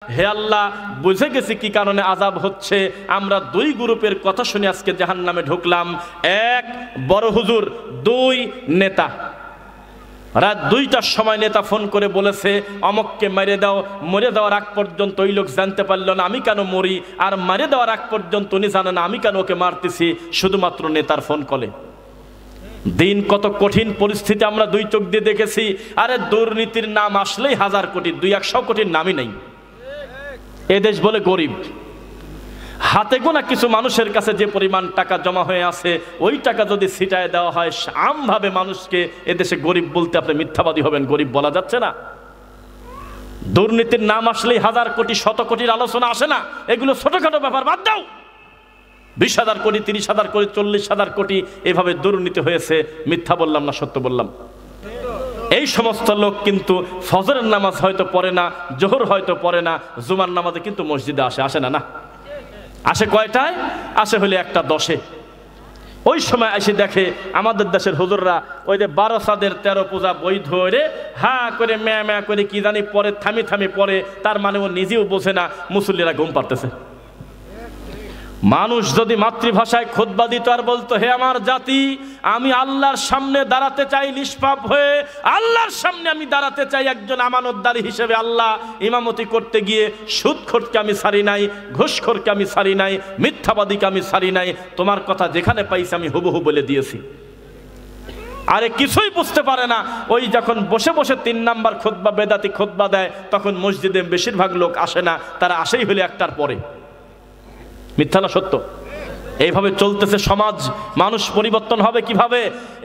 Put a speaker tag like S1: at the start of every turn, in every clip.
S1: হে আল্লাহ, বুঝে গেছি কি কারণে আযাব হচ্ছে। আমরা দুই গ্রুপের কথা শুনে আজকে জাহান্নামে ঢুকলাম। এক, বড় হুজুর। দুই, নেতা। রাত 2টার সময় নেতা ফোন করে বলেছে অমককে মেরে দাও। মরে দেওয়ার আগ পর্যন্ত ওই লোক জানতে পারল না আমি কেন মরি, আর মারে দেওয়ার আগ পর্যন্ত উনি জানে না আমি কেন ওকে মারতেছি, শুধুমাত্র নেতার ফোন কলে। দিন কত কঠিন পরিস্থিতি আমরা দুই চোখ দিয়ে দেখেছি। আরে দুর্নীতির নাম আসলেই 1000 কোটি, 200 কোটির নামই নেই। এদেশ বলে গরিব। হাতে গোনা কিছু মানুষের কাছে যে পরিমাণ টাকা জমা হয়ে আছে, ওই টাকা যদি ছিটায় দেওয়া হয় আমভাবে মানুষকে, এদেশে গরিব বলতে আপনি মিথ্যাবাদী হবেন, গরিব বলা যাচ্ছে না। দুর্নীতির নাম আসলেই 1000 কোটি 100 কোটির আলোচনা আসে না। এগুলো ছোটখাটো ব্যাপার, বাদ দাও। 20,000 কোটি, 30,000 কোটি, 40,000 কোটি এভাবে দুর্নীতি হয়েছে। মিথ্যা বললাম না সত্য বললাম? এই সমস্ত লোক কিন্তু ফজরের নামাজ হয়তো পড়ে না, জোহর হয়তো পড়ে না, জুমার নামাজে কিন্তু মসজিদে আসে না? না আসে। কয়টায় আসে? হলে 1:10-এ। ওই সময় এসে দেখে আমাদের দেশের হুজুররা ওই যে 12 চাঁদের 13 পূজা বই ধরে হা করে ম্যা ম্যা করে কি জানি পরে, থামি থামি পরে, তার মানে ও নিজেও বোঝে না, মুসল্লিরা ঘুম পাড়তেছে। মানুষ যদি মাতৃভাষায় খুতবা দিত আর বলতো হে আমার জাতি, আমি আল্লাহর সামনে দাঁড়াতে চাই নিষ্পাপ হয়ে, আল্লাহর সামনে আমি দাঁড়াতে চাই একজন আমানতদারী হিসেবে। আল্লাহ, ইমামতি করতে গিয়ে সুদখোরকে আমি ছাড়ি নাই, ঘুষখোরকে আমি ছাড়ি নাই, মিথ্যাবাদীকে আমি ছাড়ি নাই, তোমার কথা যেখানে পাইছি আমি হুবহু বলে দিয়েছি। আরে কিছুই বুঝতে পারে না। ওই যখন বসে বসে 3 নাম্বার খুতবা, বেদাতি খুতবা দেয়, তখন মসজিদে বেশিরভাগ লোক আসে না, তারা আসেই হলে 1টার পরে। মিথ্যা না সত্য? এইভাবে চলতেছে সমাজ। মানুষ পরিবর্তন হবে কিভাবে?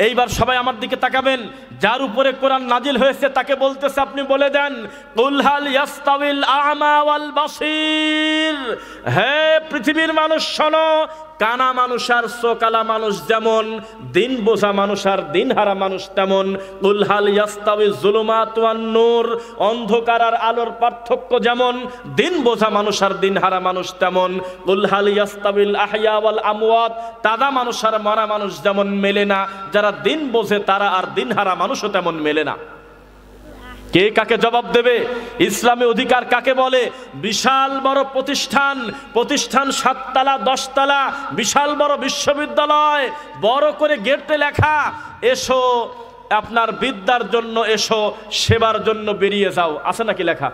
S1: এইবার সবাই আমার দিকে তাকাবেন। যার উপরে কোরআন নাজিল হয়েছে তাকে বলতেছে আপনি বলে দেন, কুল হাল ইয়াস্তাবিল আ'মা ওয়াল বাসীর। হে পৃথিবীর মানুষ শোনো, কানা মানুষ আর চোকালা মানুষ যেমন, দিন বোঝা মানুষ আর দিনহারা মানুষ তেমন। কুল হাল ইয়াস্তাবি যুলুমাতু ওয়ান নূর, অন্ধকার আর আলোর পার্থক্য যেমন, দিন বোঝা মানুষ আর দিনহারা মানুষ তেমন। কুল হাল ইয়াস্তাবিল আহইয়া ওয়াল আমওয়াত, তাজা মানুষ আর মরা মানুষ যেমন মেলে না, যারা দিন বোঝে তারা আর দিনহারা মানুষও তেমন মেলে না। কে কাকে জবাব দেবে? ইসলামী অধিকার কাকে বলে? বিশাল বড় প্রতিষ্ঠান, 7 তলা 10 তলা, বিশাল বড় বিশ্ববিদ্যালয়, বড় করে গেটে লেখা এসো আপনার বিদ্যার জন্য, এসো সেবার জন্য বেরিয়ে যাও, আছে নাকি লেখা?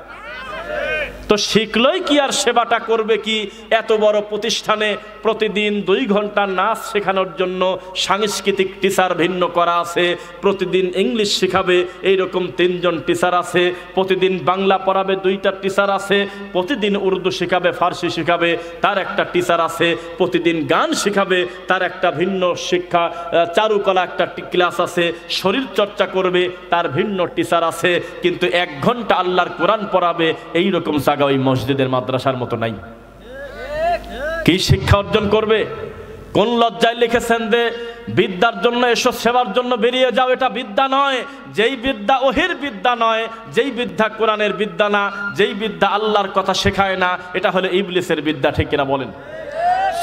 S1: তো শিখলই কি আর সেবাটা করবে কি? এত বড় প্রতিষ্ঠানে প্রতিদিন 2 ঘন্টা নাচ শেখানোর জন্য সাংস্কৃতিক টিচার ভিন্ন করা আছে, প্রতিদিন ইংলিশ শেখাবে এইরকম 3 জন টিচার আছে, প্রতিদিন বাংলা পড়াবে 2টা টিচার আছে, প্রতিদিন উর্দু শেখাবে, ফার্সি শেখাবে তার একটা টিচার আছে, প্রতিদিন গান শেখাবে তার একটা ভিন্ন শিক্ষা, চারুকলা একটা ক্লাস আছে, শরীর চর্চা করবে তার ভিন্ন টিচার আছে, কিন্তু 1 ঘন্টা আল্লাহর কোরআন পড়াবে এইরকম জায়গা ওই মসজিদের মাদ্রাসার মতো নাই। কি শিক্ষা অর্জন করবে? কোন লজ্জায় লিখেছেন যে বিদ্যার জন্য এসো, সেবার জন্য বেরিয়ে যাও? এটা বিদ্যা নয়। যেই বিদ্যা ওহির বিদ্যা নয়, যেই বিদ্যা কোরআনের বিদ্যা না, যেই বিদ্যা আল্লাহর কথা শেখায় না, এটা হলো ইবলিসের বিদ্যা। ঠিক কিনা বলেন?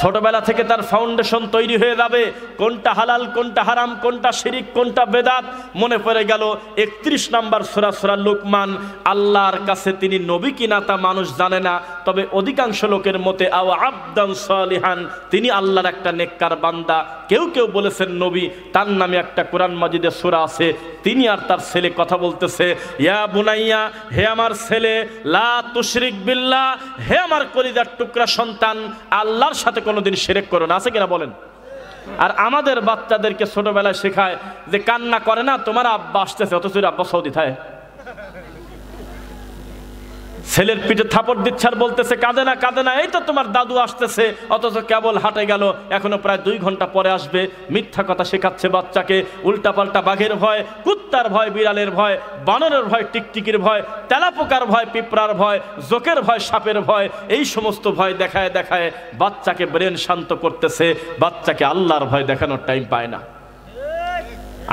S1: ছোটবেলা থেকে তার ফাউন্ডেশন তৈরি হয়ে যাবে, কোনটা হালাল, কোনটা হারাম, কোনটা শিরিক, কোনটা বেদাত। মনে পড়ে গেল 31 নম্বর সূরা লুকমান। আল্লাহর কাছে তিনি নবী কিনা তা মানুষ জানে না, তবে অধিকাংশ লোকের মতে আও আবদান সালিহান, তিনি আল্লাহর একটা নেককার বান্দা। কেউ কেউ বলেছেন নবী, তার নামে একটা কোরআন মাজিদে সূরা আছে। তিনি আর তার ছেলে কথা বলতেছে, ইয়া বুনাইয়া, হে আমার ছেলে, লা তুশরিক বিল্লাহ, হে আমার কলিজার টুকরা সন্তান, আল্লাহর সাথে কোনোদিন শিরক করো না। আছে কিনা বলেন? আর আমাদের বাচ্চাদেরকে ছোটবেলায় শেখায় যে কান্না করে না, তোমার আব্বা আসতেছে, অথচ আব্বা সৌদি থাকে। ছেলের পিঠে থাপড় দিচ্ছে আর বলতেছে কাঁদে না, কাঁদে না, এই তো তোমার দাদু আসতেছে, অথচ কেবল হাটে গেল, এখনো প্রায় 2 ঘন্টা পরে আসবে। মিথ্যা কথা শেখাচ্ছে বাচ্চাকে, উল্টাপাল্টা বাঘের ভয়, কুত্তার ভয়, বিড়ালের ভয়, বানরের ভয়, টিকটিকির ভয়, তেলাপোকার ভয়, পিঁপড়ার ভয়, জোকের ভয়, সাপের ভয়, এই সমস্ত ভয় দেখায় দেখায় বাচ্চাকে ব্রেন শান্ত করতেছে। বাচ্চাকে আল্লাহর ভয় দেখানোর টাইম পায় না।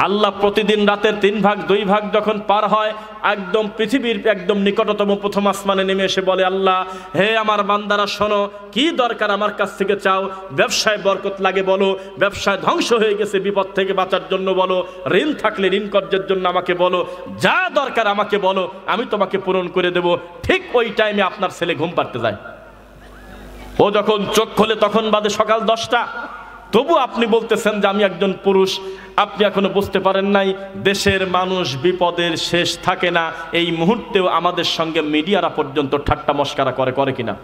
S1: আল্লাহ প্রতিদিন রাতের 3 ভাগ 2 ভাগ যখন পার হয়, একদম পৃথিবীর একদম নিকটতম প্রথম আসমানে নেমে এসে বলে, আল্লাহ হে আমার বান্দারা শোনো, কি দরকার আমার কাছ থেকে চাও। ব্যবসায় বরকত লাগে বলো, ব্যবসায় ধ্বংস হয়ে গেছে বিপদ থেকে বাঁচার জন্য বলো, ঋণ থাকলে ঋণ কর্যের জন্য আমাকে বলো, যা দরকার আমাকে বলো, আমি তোমাকে পূরণ করে দেব। ঠিক ওই টাইমে আপনার ছেলে ঘুম পাড়তে যায়। ও যখন চোখ খোলে তখন বাদে সকাল 10টা। তবু আপনি বলতেছেন যে আমি একজন পুরুষ। আপনি এখনো বুঝতে পারেন নাই, দেশের মানুষ বিপদের শেষ থাকে না। এই মুহূর্তেও আমাদের সঙ্গে মিডিয়ারা পর্যন্ত ঠাট্টা মস্কারা করে কিনা?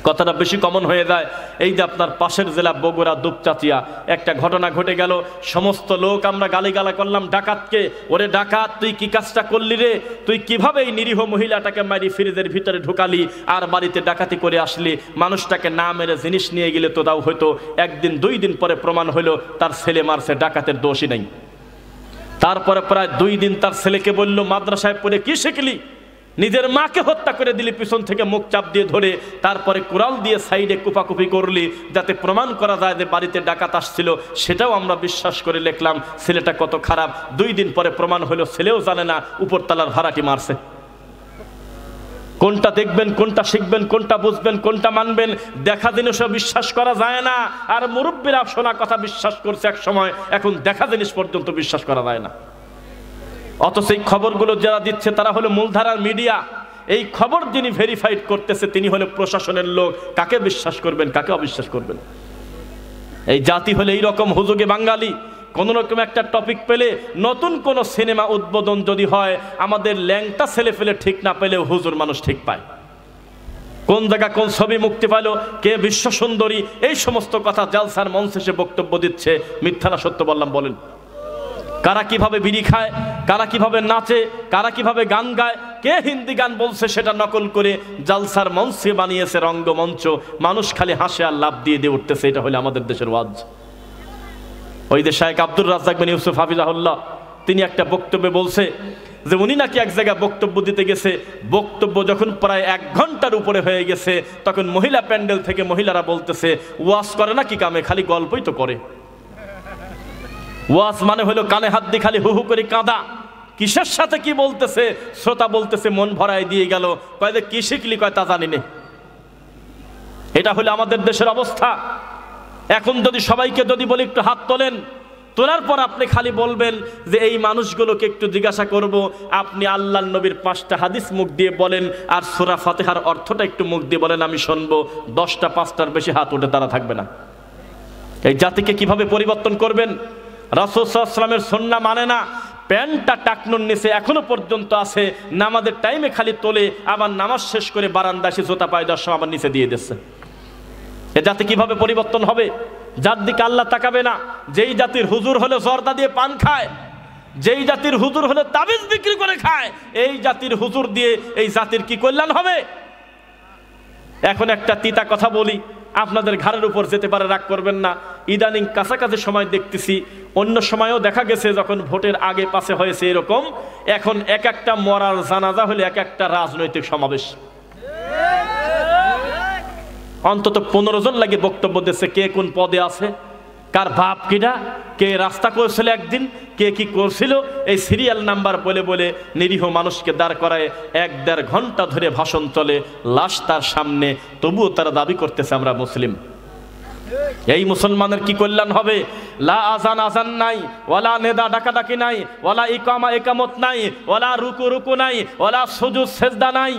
S1: কথাটা বেশি কমন হয়ে যায়। এই যে আপনার পাশের জেলা বগুড়া দুপচাচিয়া একটা ঘটনা ঘটে গেল। সমস্ত লোক আমরা গালিগালা করলাম ডাকাতকে, ওরে ডাকাত তুই কি কাজটা করলি রে, তুই কিভাবে এই নিরীহ মহিলাটাকে মারি ফ্রিজের ভিতরে ঢুকালি আর বাড়িতে ডাকাতি করে আসলি। মানুষটাকে না মেরে জিনিস নিয়ে গেলে তো তাও হয়তো 1 দিন 2 দিন পরে প্রমাণ হলো তার ছেলে মারছে, ডাকাতের দোষই নাই। তারপরে প্রায় 2 দিন তার ছেলেকে বলল, মাদ্রাসায় পড়ে কি শিখলি, নিজের মাকে হত্যা করে দিলি, পিছন থেকে মুখ চাপ দিয়ে ধরে, তারপরে কুড়াল দিয়ে সাইডে কুপাকুপি করলি যাতে প্রমাণ করা যায় যে বাড়িতে ডাকাত আসছিল। সেটাও আমরা বিশ্বাস করে লিখলাম ছেলেটা কত খারাপ। 2 দিন পরে প্রমাণ হলো ছেলেও জানে না উপরতলার ভাড়াটি মারছে। কোনটা দেখবেন, কোনটা শিখবেন, কোনটা বুঝবেন, কোনটা মানবেন, দেখা জিনিসও বিশ্বাস করা যায় না। আর মুরব্বীরা শোনা কথা বিশ্বাস করছে এক সময়, এখন দেখা জিনিস পর্যন্ত বিশ্বাস করা যায় না। অথচ এই খবরগুলো যারা দিচ্ছে তারা হলো মূলধারার মিডিয়া। এই খবর যিনি ভেরিফাইড করতেছে তিনি হলো প্রশাসনের লোক। কাকে বিশ্বাস করবেন, কাকে অবিশ্বাস করবেন? এই জাতি হলে এইরকম হুজুগে বাঙালি। কোন রকম একটা টপিক পেলে, নতুন কোন সিনেমা উদ্বোধন যদি হয়, আমাদের ল্যাংটা ছেলে ফেলে ঠিক না পেলেও হুজুর মানুষ ঠিক পায়। কোন জায়গা কোন ছবি মুক্তি পেল, কে বিশ্ব সুন্দরী, এই সমস্ত কথা জালসার মঞ্চে সে বক্তব্য দিচ্ছে। মিথ্যা না সত্য বললাম বলেন? কারা কিভাবে বিড়ি খায়, কারা কিভাবে নাচে, কারা কিভাবে গান গায়, কে হিন্দি গান বলছে সেটা নকল করে জালসার মঞ্চে বানিয়েছে রঙ্গমঞ্চ। মানুষ খালি হাসে আর লাভ দিয়ে দিয়ে উঠতেছে। এটা হলো আমাদের দেশের ওয়াজ। ওই যে শায়েখ আব্দুর রাজ্জাক বিন ইউসুফ হাফিজাহুল্লাহ, তিনি একটা বক্তব্যে বলছে যে উনি নাকি এক জায়গায় বক্তব্য দিতে গেছে। বক্তব্য যখন প্রায় 1 ঘন্টার উপরে হয়ে গেছে, তখন মহিলা প্যান্ডেল থেকে মহিলারা বলতেছে, ওয়াজ করে না কি কামে, খালি গল্পই তো করে। ওয়াজ মানে হলো কানে হাত দিয়ে খালি হু হু করে কাঁদা। কিসের সাথে কি বলতেছে, শ্রোতা বলতেছে মন ভরায় দিয়ে গেল। কয় যে কি শিখলি, কয় তা জানি না। এটা হলো আমাদের দেশের অবস্থা। এখন যদি সবাইকে যদি বলি একটু হাত তোলেন, তোলার পর আপনি খালি বলবেন যে এই মানুষগুলোকে একটু জিজ্ঞাসা করব, আপনি আল্লাহর নবীর 5টা হাদিস মুখ দিয়ে বলেন আর সূরা ফাতিহার অর্থটা একটু মুখ দিয়ে বলেন, আমি শুনবো। 10টা 5টার বেশি হাত উঠে দাঁড়া থাকবে না। এই জাতিকে কিভাবে পরিবর্তন করবেন? রাসূল সাল্লাল্লাহু আলাইহি ওয়াসাল্লামের সুন্নাহ মানে না, প্যান্টটা টাকনুর নিচে এখনো পর্যন্ত আছে, নামাজের টাইমে খালি তোলে, আবার নামাজ শেষ করে বারান্দায় এসে জুতা পায়ে দেওয়ার সময় আবার নিচে দিয়ে দিচ্ছে। এ জাতি কিভাবে পরিবর্তন হবে? যার দিকে আল্লাহ তাকাবে না। যেই জাতির হুজুর হলে জর্দা দিয়ে পান খায়, যেই জাতির হুজুর হলে তাবিজ বিক্রি করে খায়, এই জাতির হুজুর দিয়ে এই জাতির কি কল্যাণ হবে? এখন একটা তিতা কথা বলি, আপনাদের ঘাড়ের উপর যেতে পারে, রাগ করবেন না। ইদানিং কাছাকাছি সময় দেখতেছি, অন্য সময়ও দেখা গেছে যখন ভোটের আগে পাশে হয়েছে এরকম, এখন এক একটা মরার জানাজা হলে এক একটা রাজনৈতিক সমাবেশ। অন্তত 15 জন লাগে বক্তব্য দিচ্ছে, কে কোন পদে আছে, কার বাপ কিনা, কে রাস্তা করছিল একদিন, কে কি করছিল, এই সিরিয়াল নাম্বার বলে বলে নিরীহ মানুষকে দাঁড় করায় 1-1.5 ঘন্টা ধরে ভাষণ চলে, লাশ তার সামনে, তবুও তারা দাবি করতেছে আমরা মুসলিম। এই মুসলমানের কি কল্যাণ হবে? লা আজান আজান নাই, ওয়ালা নেদা ডাকাডাকি নাই, ওয়ালা ইকামা ইকামত নাই, ওয়ালা রুকু রুকু নাই, ওয়ালা সুজুদ সেজদা নাই।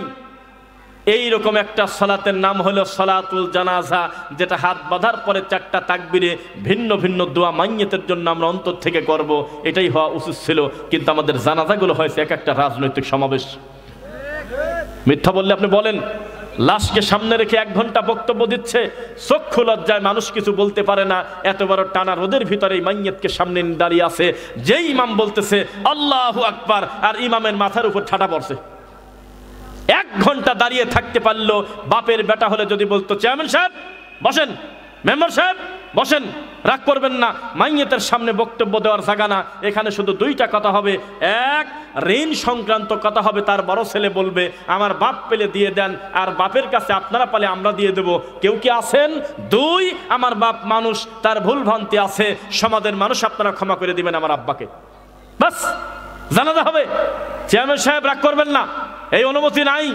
S1: এইরকম একটা সালাতের নাম হলো সালাতুল জানাজা, যেটা হাত বাঁধার পরে 4টা তাকবীরে ভিন্ন ভিন্ন দোয়া মাইয়াতের জন্য আমরা অন্তর থেকে করব। এটাই হওয়া উচিত ছিল, কিন্তু আমাদের জানাজাগুলো হয়েছে এক একটা রাজনৈতিক সমাবেশ। মিথ্যা বললে আপনি বলেন। লাশকে সামনে রেখে 1 ঘন্টা বক্তব্য দিচ্ছে, চক্ষু লজ্জায় মানুষ কিছু বলতে পারে না। এত বড় টানা রোদের ভিতরে মাইয়াতকে সামনে দাঁড়িয়ে আছে, যেই ইমাম বলতেছে আল্লাহু আকবার, আর ইমামের মাথার উপর ঠাটা পড়ছে। 1 ঘন্টা দাঁড়িয়ে থাকতে পারলো। বাপের বেটা হলে যদি বলতো চেয়ারম্যান সাহেব বসেন, মেম্বার সাহেব বসেন, রাগ করবেন না, মাইয়েতের সামনে বক্তব্য দেওয়ার জায়গা না। এখানে শুধু দুইটা কথা হবে। এক, ঋণ সংক্রান্ত কথা হবে। তার বড় ছেলে বলবে আমার বাপ পেলে দিয়ে দেন, আর বাপের কাছে আপনারা পালে আমরা দিয়ে দেব। কেউ কি আছেন? দুই, আমার বাপ মানুষ, তার ভুল ভ্রান্তি আছে, সমাজের মানুষ আপনারা ক্ষমা করে দিবেন আমার আব্বাকে। বাস, জানাতে হবে। চেয়ারম্যান সাহেব রাগ করবেন না, এই অনুমতি নাই।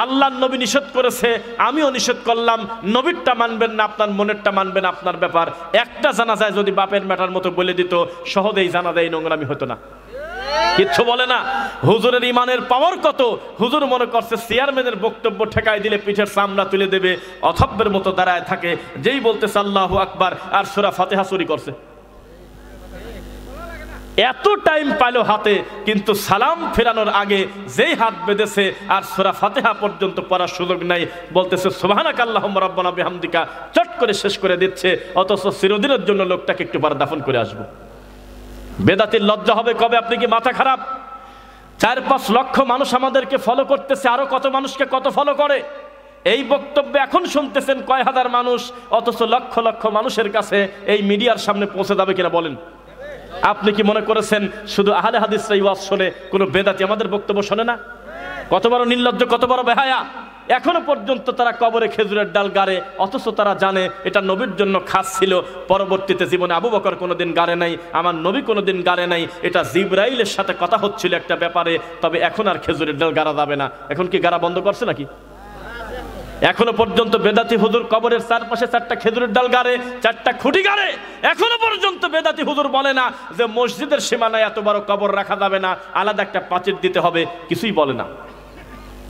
S1: আল্লাহর নবী নিষেধ করেছে, আমিও নিষেধ করলাম। নবীরটা মানবেন না, আপনার মনেরটা মানবেন, আপনার ব্যাপার। একটা জানাজায় যদি বাপের ম্যাটার মতো বলে দিত, সহজেই জানাজায় নোংরামি হতো না, কিচ্ছু বলে না। হুজুরের ইমানের পাওয়ার কত! হুজুর মনে করছে চেয়ারম্যানের বক্তব্য ঠেকাই দিলে পিঠের চামড়া তুলে দেবে, অথব্যের মতো দাঁড়ায় থাকে। যেই বলতেছে আল্লাহু আকবার আর সূরা ফাতিহা চুরি করছে। এত টাইম পাইল হাতে, কিন্তু সালাম ফেরানোর আগে যেই হাত বেঁধেছে আর সূরা ফাতিহা পর্যন্ত পড়ার সুযোগ নাই, বলতেছে সুবহানাকা আল্লাহুম্মা রাব্বানা বিহামদিকা, চট করে শেষ করে দিচ্ছে। অথচ চিরদিনের জন্য লোকটাকে একটু বার দাফন করে আসবো। বেদাতির লজ্জা হবে কবে? আপনি কি মাথা খারাপ? 4-5 লক্ষ মানুষ আমাদেরকে ফলো করতেছে, আরো কত মানুষকে কত ফলো করে। এই বক্তব্য এখন শুনতেছেন কয় হাজার মানুষ, অথচ লক্ষ লক্ষ মানুষের কাছে এই মিডিয়ার সামনে পৌঁছে যাবে কিনা বলেন? আপনি কি মনে করেছেন শুধু আহলে হাদিসরাই ওয়াজ শোনে, কোনো বেদাতি আমাদের বক্তব্য শোনে না? কত বড় নির্লজ্জ, কত বড় বেহায়া! এখনো পর্যন্ত তারা কবরে খেজুরের ডাল গাড়ে, অথচ তারা জানে এটা নবীর জন্য খাস ছিল। পরবর্তীতে জীবনে আবু বকর কোনোদিন গাড়ে নাই, আমার নবী কোনোদিন গাড়ে নাই। এটা জিবরাইলের সাথে কথা হচ্ছিল একটা ব্যাপারে, তবে এখন আর খেজুরের ডাল গাড়া যাবে না। এখন কি গাড়া বন্ধ করছে নাকি? এখনো পর্যন্ত বেদাতি হুজুর কবরের চারপাশে 4টা খেজুরের ডাল গাড়ে, 4টা খুঁটি গাড়ে। এখনো পর্যন্ত বেদাতি হুজুর বলে না যে মসজিদের সীমানায় এত বড় কবর রাখা যাবে না, আলাদা একটা প্রাচীর দিতে হবে, কিছুই বলে না।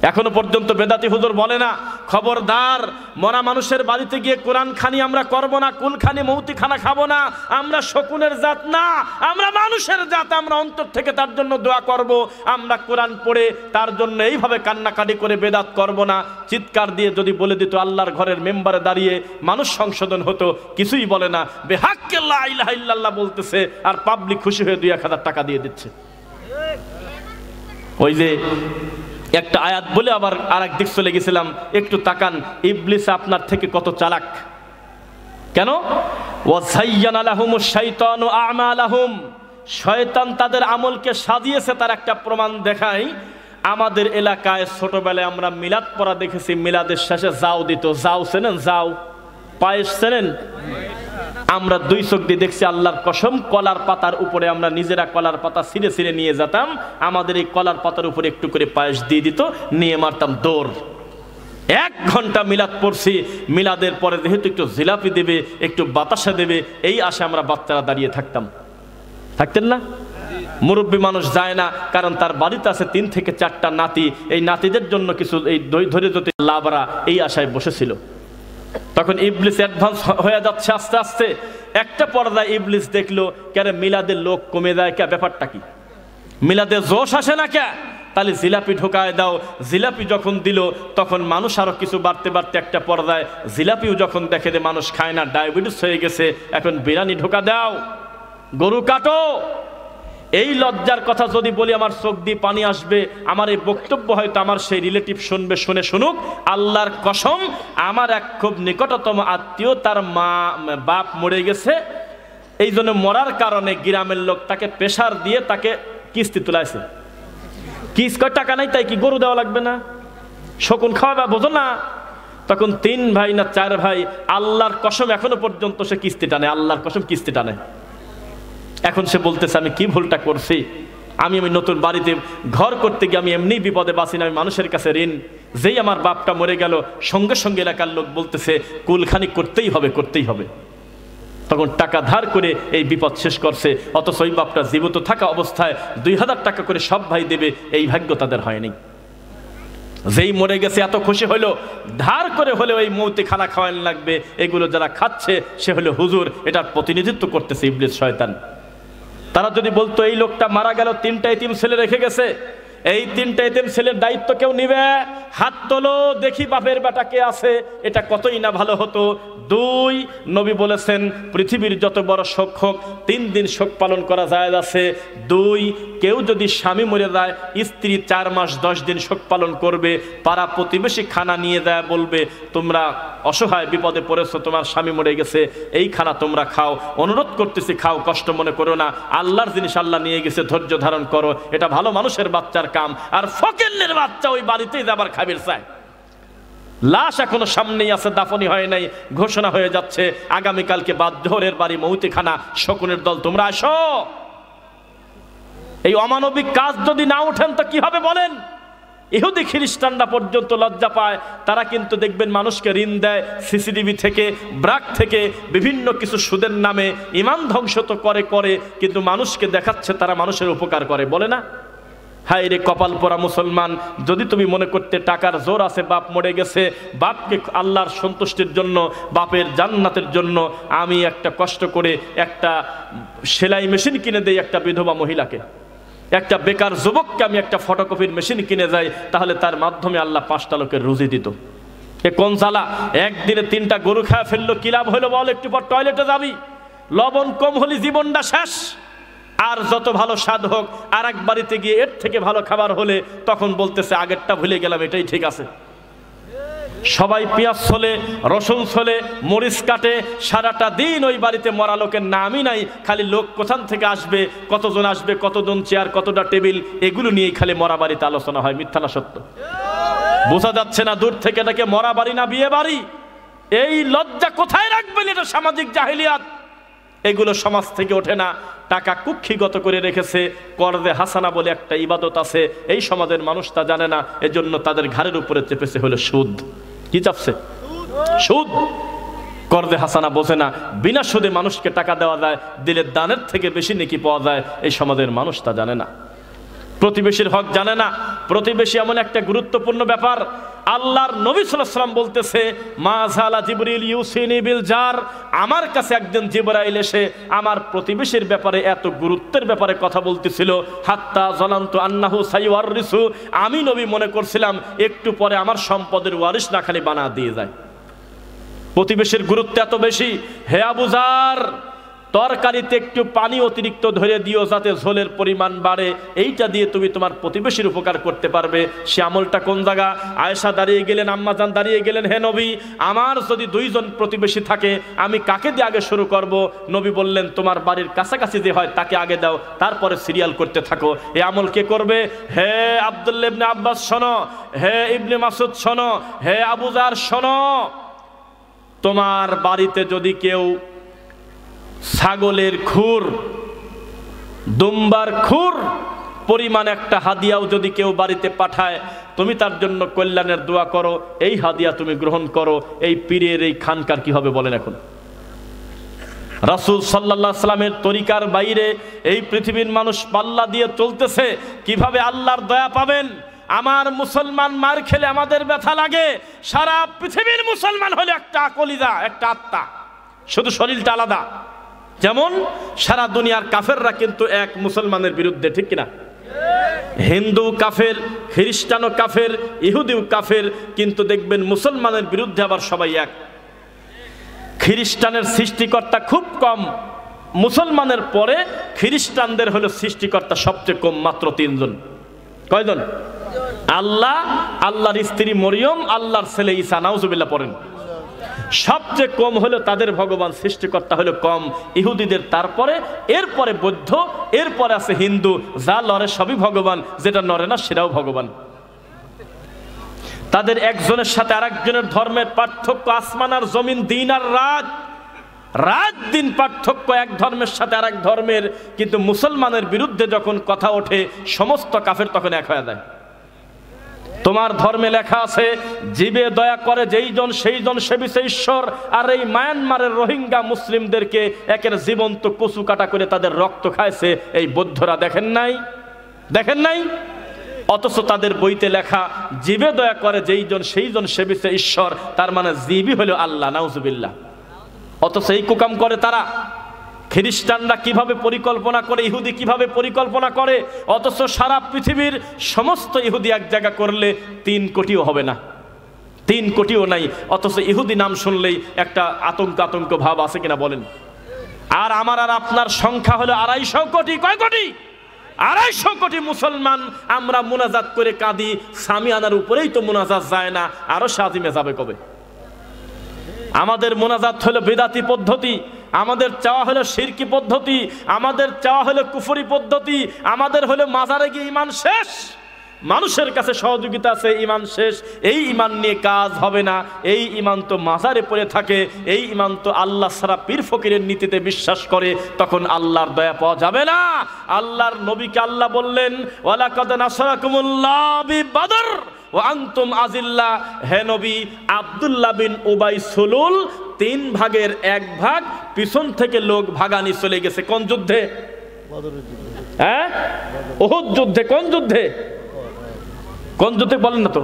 S1: এখনো পর্যন্ত বেদাতি হুজুর বলে না খবরদার মরা মানুষের বাড়িতে গিয়ে কোরআন খানি আমরা করব না, কুলখানি মৌতি খানা খাবো না। আমরা শকুনের জাত না, আমরা মানুষের জাত। আমরা অন্তর থেকে তার জন্য দোয়া করব, আমরা কোরআন পড়ে তার জন্য এইভাবে কান্নাকাটি করে বেদাত করব না। চিৎকার দিয়ে যদি বলে দিত আল্লাহর ঘরের মেম্বারে দাঁড়িয়ে, মানুষ সংশোধন হতো। কিছুই বলে না, বেহাক্কে লা ইলাহা ইল্লাল্লাহ বলতেছে, আর পাবলিক খুশি হয়ে 2-1000 টাকা দিয়ে দিচ্ছে। ওই যে একটা আয়াত বলে আবার আরেক দিক চলে গেছিলাম, একটু তাকান। ইবলিস আপনার থেকে কত চালাক! কেন? ওয়াযায়্যানা লাহুমুশ শাইতানু আ'মালাহুম, শয়তান তাদের আমলকে সাজিয়েছে। তার একটা প্রমাণ দেখাই। আমাদের এলাকায় ছোটবেলায় আমরা মিলাদ পড়া দেখেছি, মিলাদের শেষে যাও দিত। যাও চেনেন? যাও পায়েস চেনেন? আমরা 2 চোখ দিয়ে দেখছি, আল্লাহর কসম। কলার পাতার উপরে আমরা নিজেরা কলার পাতা ছিঁড়ে ছিঁড়ে নিয়ে যেতাম, আমাদের এই কলার পাতার উপরে একটু করে পায়েস দিয়ে দিত, নিয়ে মারতাম দৌড়। 1 ঘন্টা মিলাদ পড়ছি। মিলাদের পরে যেহেতু একটু জিলাপি দেবে, একটু বাতাসা দেবে, এই আশা আমরা বাচ্চারা দাঁড়িয়ে থাকতেন না? মুরব্বী মানুষ যায় না, কারণ তার বাড়িতে আছে 3 থেকে 4টা নাতি। এই নাতিদের জন্য কিছু এই ধরে যদি লাভরা, এই আশায় বসেছিল। তখন ইবলিস অ্যাডভান্স হয়ে যাচ্ছে আস্তে আস্তে। একটা পর্যায়ে ইবলিস দেখলো কেন মিলাদের লোক কমে যায়, কে ব্যাপারটা কি? মিলাদের জোশ আসে না কে? তাহলে জিলাপি ঢোকায় দাও। জিলাপি যখন দিল তখন মানুষ আরো কিছু বাড়তে বাড়তে একটা পর্যায়ে জিলাপিও যখন দেখে যে মানুষ খায় না, ডায়াবেটিস হয়ে গেছে, এখন বিরিয়ানি ঢোকা দাও, গরু কাটো। এই লজ্জার কথা যদি বলি আমার চোখ দিয়ে পানি আসবে। আমার এই বক্তব্য হয়তো আমার সেই রিলেটিভ শুনবে, শুনুক। আল্লাহর কসম, আমার এক খুব নিকটতম আত্মীয়, তার বাপ মরে গেছে। এই জন্য মরার কারণে গ্রামের লোক তাকে প্রেশার দিয়ে তাকে কিস্তি তুলাইছে। কিস্তি টাকা নাই, তাই কি গরু দেওয়া লাগবে না? শকুন খাওয়াবা, বোঝো না? তখন 3 ভাই না 4 ভাই, আল্লাহর কসম এখনো পর্যন্ত সে কিস্তি টানে, আল্লাহর কসম কিস্তি টানে। এখন সে বলতেছে আমি কি ভুলটা করছি, আমি নতুন বাড়িতে ঘর করতে গিয়ে আমি এমনি বিপদে বাঁচি না, আমি মানুষের কাছে ঋণ। যেই আমার বাপটা মরে গেল, সঙ্গে সঙ্গে এলাকার লোক বলতেছে কুলখানি করতেই হবে। তখন টাকা ধার করে এই বিপদ শেষ করছে। অথচ ওই বাপটা জীবিত থাকা অবস্থায় 2000 টাকা করে সব ভাই দেবে, এই ভাগ্য তাদের হয়নি। যেই মরে গেছে এত খুশি হলো, ধার করে হলে ওই মৌতি খানা খাওয়ানো লাগবে। এগুলো যারা খাচ্ছে সে হলো হুজুর, এটার প্রতিনিধিত্ব করতেছে ইবলিস শয়তান। তারা যদি বলতো এই লোকটা মারা গেল, 3টা এতিম ছেলে রেখে গেছে, এই 3টে এতিম ছেলের দায়িত্ব কেউ নিবে? হাত তোলো দেখি বাপের বেটা কে আছে। এটা কতই না ভালো হতো। 2, নবী বলেছেন পৃথিবীর যত বড় শোক হোক 3 দিন শোক পালন করা জায়েজ আছে। 2, কেউ যদি স্বামী মরে যায় স্ত্রী 4 মাস 10 দিন শোক পালন করবে। পাড়া প্রতিবেশী খানা নিয়ে যায়, বলবে তোমরা অসহায় বিপদে পড়েছো, তোমার স্বামী মরে গেছে, এই খানা তোমরা খাও, অনুরোধ করতেছি খাও, কষ্ট মনে করো না, আল্লাহর জিনিস আল্লাহ নিয়ে গেছে, ধৈর্য ধারণ করো। এটা ভালো মানুষের বাচ্চার কাম। আর ফকিরের বাচ্চা ওই বাড়িতেই যাবার খাবির চায়। লাশ এখনো সামনেই আছে, দাফনি হয় নাই, ঘোষণা হয়ে যাচ্ছে আগামীকালকে বাদজোহরের বাড়ি মৌতিখানা, শকুনের দল তোমরা আসো। এই অমানবিক কাজ যদি না ওঠেন তো কি হবে বলেন? ইহুদি খ্রিস্টানরা পর্যন্ত লজ্জা পায়। তারা কিন্তু দেখবেন মানুষকে ঋণ দেয়, সিসিটিভি থেকে, ব্রাক থেকে, বিভিন্ন কিছু সুদের নামে ইমান ধ্বংস তো করে, কিন্তু মানুষকে দেখাচ্ছে তারা মানুষের উপকার করে, বলে না? হায় রে কপাল পোড়া মুসলমান, যদি তুমি মনে করতে টাকার জোর আছে, বাপ মরে গেছে, বাপকে আল্লাহর সন্তুষ্টির জন্য, বাপের জান্নাতের জন্য আমি একটা কষ্ট করে একটা সেলাই মেশিন কিনে দেই একটা বিধবা মহিলাকে, একটা বেকার যুবককে আমি একটা ফটোকপির মেশিন কিনে যাই, তাহলে তার মাধ্যমে আল্লাহ 5টা লোকের রুজি দিত। এ কোন জ্বালা? একদিনে 3টা গরু খায় ফেললো, কি লাভ হলো বল? একটু পর টয়লেটে যাবি, লবণ কম হলে জীবনটা শেষ। আর যত ভালো স্বাদ হোক, আর এক বাড়িতে গিয়ে এর থেকে ভালো খাবার হলে তখন বলতেছে আগেরটা ভুলে গেলাম, এটাই ঠিক আছে। সবাই পেঁয়াজ ছলে, রসুন ছলে, মরিচ কাটে, সারাটা দিন ওই বাড়িতে মরা লোকের নামই নাই, খালি লোক কোথান থেকে আসবে, কতজন আসবে, কতজন চেয়ার, কতটা টেবিল, এগুলো নিয়েই খালি মরা বাড়িতে আলোচনা হয়। মিথ্যা না সত্য? বোঝা যাচ্ছে না দূর থেকে এটাকে মরা বাড়ি না বিয়ে বাড়ি? এই লজ্জা কোথায় রাখবেন? এটা সামাজিক জাহিলিয়াত, এগুলো সমাজ থেকে ওঠে না। টাকা কুক্ষিগত করে রেখেছে। করদে হাসানা বলে একটা ইবাদত আছে, এই সমাজের মানুষ তা জানে না, এজন্য তাদের ঘাড়ের উপরে চেপেছে হলো সুদ। কি চাপছে? সুদ। করদে হাসানা বোঝে না, বিনা সুদে মানুষকে টাকা দেওয়া যায়, দিলে দানের থেকে বেশি নেকি পাওয়া যায়, এই সমাজের মানুষ তা জানে না। প্রতিবেশীর হক জানে না। প্রতিবেশী এমন একটা গুরুত্বপূর্ণ ব্যাপার। আল্লাহর নবী সাল্লাল্লাহু আলাইহি ওয়াসাল্লাম বলতেছে, মা যালা জিবরিল ইউসিনি বিল জার, আমার কাছে একজন জিবরাইল এসে আমার প্রতিবেশীর ব্যাপারে এত গুরুত্বের ব্যাপারে কথা বলতেছিল, হাত্তা জানান্তু আন্নাহু সাইওয়ারিসু, আমি নবী মনে করছিলাম একটু পরে আমার সম্পদের ওয়ারিস না খালি বানা দিয়ে যায়। প্রতিবেশীর গুরুত্ব এত বেশি। হে আবু যার, তরকারিতে একটু পানি অতিরিক্ত ধরে দিও যাতে ঝোলের পরিমাণ বাড়ে, এইটা দিয়ে তুমি তোমার প্রতিবেশীর উপকার করতে পারবে। সে আমলটা কোন জায়গা? আয়েশা দাঁড়িয়ে গেলেন, আম্মাজান দাঁড়িয়ে গেলেন, হে নবী, আমার যদি 2 জন প্রতিবেশী থাকে আমি কাকে দিয়ে আগে শুরু করব? নবী বললেন, তোমার বাড়ির কাছাকাছি যে হয় তাকে আগে দাও, তারপরে সিরিয়াল করতে থাকো। এই আমল কে করবে? হে আব্দুল্লাহ ইবনে আব্বাস শোনো, হে ইবনে মাসুদ শোনো, হে আবু যার শোনো, তোমার বাড়িতে যদি কেউ ছাগলের খুর, দুম্বার খুর পরিমাণ একটা হাদিয়াও যদি কেউ বাড়িতে পাঠায়, তুমি তার জন্য কল্যাণের দোয়া করো, এই হাদিয়া তুমি গ্রহণ করো। এই পীরের এই খানকার কি হবে বলেন? এখন রাসূল সাল্লাল্লাহু আলাইহি সাল্লামের তরিকার বাইরে এই পৃথিবীর মানুষ পাল্লা দিয়ে চলতেছে। কিভাবে আল্লাহর দয়া পাবেন? আমার মুসলমান মার খেলে আমাদের ব্যথা লাগে, সারা পৃথিবীর মুসলমান হলো একটা কলিজা, একটা আত্মা, শুধু শরীরটা আলাদা। যেমন সারা দুনিয়ার কাফেররা কিন্তু এক মুসলমানের বিরুদ্ধে, ঠিক কিনা? হিন্দু কাফের, খ্রিস্টানও কাফের, ইহুদিও কাফের, কিন্তু দেখবেন মুসলমানের বিরুদ্ধে আবার সবাই এক। খ্রিস্টানের সৃষ্টিকর্তা খুব কম, মুসলমানের পরে খ্রিস্টানদের হলো সৃষ্টিকর্তা সবচেয়ে কম, মাত্র 3 জন। কয়জন? আল্লাহ, আল্লাহর স্ত্রী মরিয়ম, আল্লাহর ছেলে ঈসা, নাউজুবিল্লাহ পড়েন। সবচেয়ে কম হলো তাদের ভগবান, সৃষ্টিকর্তা হলো কম ইহুদিদের, তারপরে এরপরে বৌদ্ধ, এরপরে আছে হিন্দু। যা লড়ে সবই ভগবান, যেটা নড়ে না সেটাও ভগবান। তাদের একজনের সাথে আরেকজনের ধর্মের পার্থক্য আসমান আর জমিন, দিন আর রাত, রাত দিন পার্থক্য এক ধর্মের সাথে আরেক ধর্মের। কিন্তু মুসলমানের বিরুদ্ধে যখন কথা ওঠে সমস্ত কাফের তখন এক হয়ে যায়। তোমার ধর্মে লেখা আছে, জীবে দয়া করে যেই জন সেই জন সেবিছে ঈশ্বর। আর এই মায়ানমারের রোহিঙ্গা মুসলিমদেরকে একের জীবন্ত কচু কাটা করে তাদের রক্ত খাইছে এই বৌদ্ধরা, দেখেন নাই? দেখেন নাই? অথচ তাদের বইতে লেখা, জীবে দয়া করে যেই জন সেই জন সেবিছে ঈশ্বর, তার মানে জীবই হলো আল্লাহ, নাউজুবিল্লাহ। অথচ এই কুকাম করে তারা। খ্রিস্টানরা কিভাবে পরিকল্পনা করে, ইহুদি কিভাবে পরিকল্পনা করে, অথচ সারা পৃথিবীর সমস্ত ইহুদি এক জায়গা করলে 3 কোটিও হবে না, 3 কোটিও নাই, অথচ ইহুদি নাম শুনলেই একটা আতঙ্ক ভাব আছে কিনা বলেন? আর আমার আর আপনার সংখ্যা হলো 250 কোটি। কয় কোটি? 250 কোটি মুসলমান। আমরা মুনাজাত করে কাঁদি, সামিয়ানার উপরেই তো মুনাজাত যায় না, আরো সাজিমে যাবে কবে? আমাদের মুনাজাত হলো বিদাতি পদ্ধতি, আমাদের চাওয়া হলো শিরকি পদ্ধতি, আমাদের চাওয়া হলো কুফরি পদ্ধতি, আমাদের হলো মাজারে গিয়ে ইমান শেষ, মানুষের কাছে সহযোগিতা আছে, ইমান শেষ। এই ইমান নিয়ে কাজ হবে না, এই ইমান তো মাজারে পড়ে থাকে, এই ইমান তো আল্লাহ ছাড়া পীর ফকিরের নীতিতে বিশ্বাস করে, তখন আল্লাহর দয়া পাওয়া যাবে না। আল্লাহর নবীকে আল্লাহ বললেন, ওয়ালাকাদ নাসরাকুমুল্লাহ বিবদর ওয়া আনতুম আযিল্লা। হে নবী, আব্দুল্লাহ বিন উবাই সুলুল 3 ভাগের 1 ভাগ পিছন থেকে লোক ভাগানি চলে গেছে। কোন যুদ্ধে? হ্যাঁ, উহুদ যুদ্ধে। কোন যুদ্ধে? কোন যুদ্ধে বলেন না তো?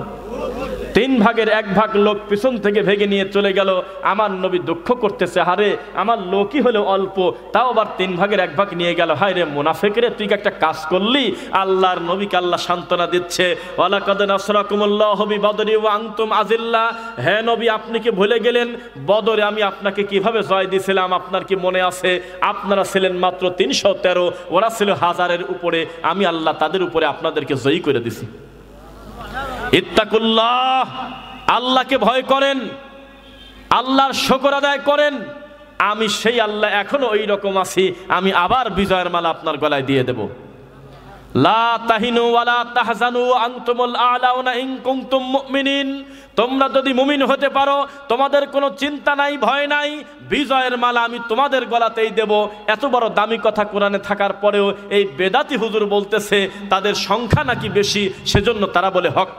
S1: 3 ভাগের 1 ভাগ লোক পিছন থেকে ভেগে নিয়ে চলে গেল। আমার নবী দুঃখ করতেছে, হারে আমার লোকই হলো অল্প, তাও আবার 3 ভাগের 1 ভাগ নিয়ে গেল। হায় রে মুনাফিকরে, তুই একটা কাজ করলি। আল্লাহর নবীকে আল্লাহ সান্ত্বনা দিচ্ছে, ওয়ালাকাদ নাসরাকুমুল্লাহু বিবদরি ওয়া আনতুম আযিল্লা। হে নবী, আপনি কি ভুলে গেলেন বদরে আমি আপনাকে কিভাবে জয় দিয়েছিলাম? আপনার কি মনে আছে? আপনারা ছিলেন মাত্র 313, ওরা ছিল 1000-এর উপরে, আমি আল্লাহ তাদের উপরে আপনাদেরকে জয়ী করে দিছি। ইত্তাকুল্লাহ, আল্লাহকে ভয় করেন, আল্লাহর শুকর আদায় করেন। আমি সেই আল্লাহ এখনো ওই রকম আছি, আমি আবার বিজয়ের মালা আপনার গলায় দিয়ে দেব। লা তাহিনু ওয়ালা তাহজানু আনতুমুল আ'লাউনা ইন কুনতুম মুমিনিন। তোমরা যদি মুমিন হতে পারো, তোমাদের কোনো চিন্তা নাই, ভয় নাই, বিজয়ের মালা আমি তোমাদের গলাতেই দেব। এত বড় দামি কথা কোরআনে থাকার পরেও এই বেদাতি হুজুর বলতেছে তাদের সংখ্যা নাকি বেশি, সেজন্য তারা বলে হক।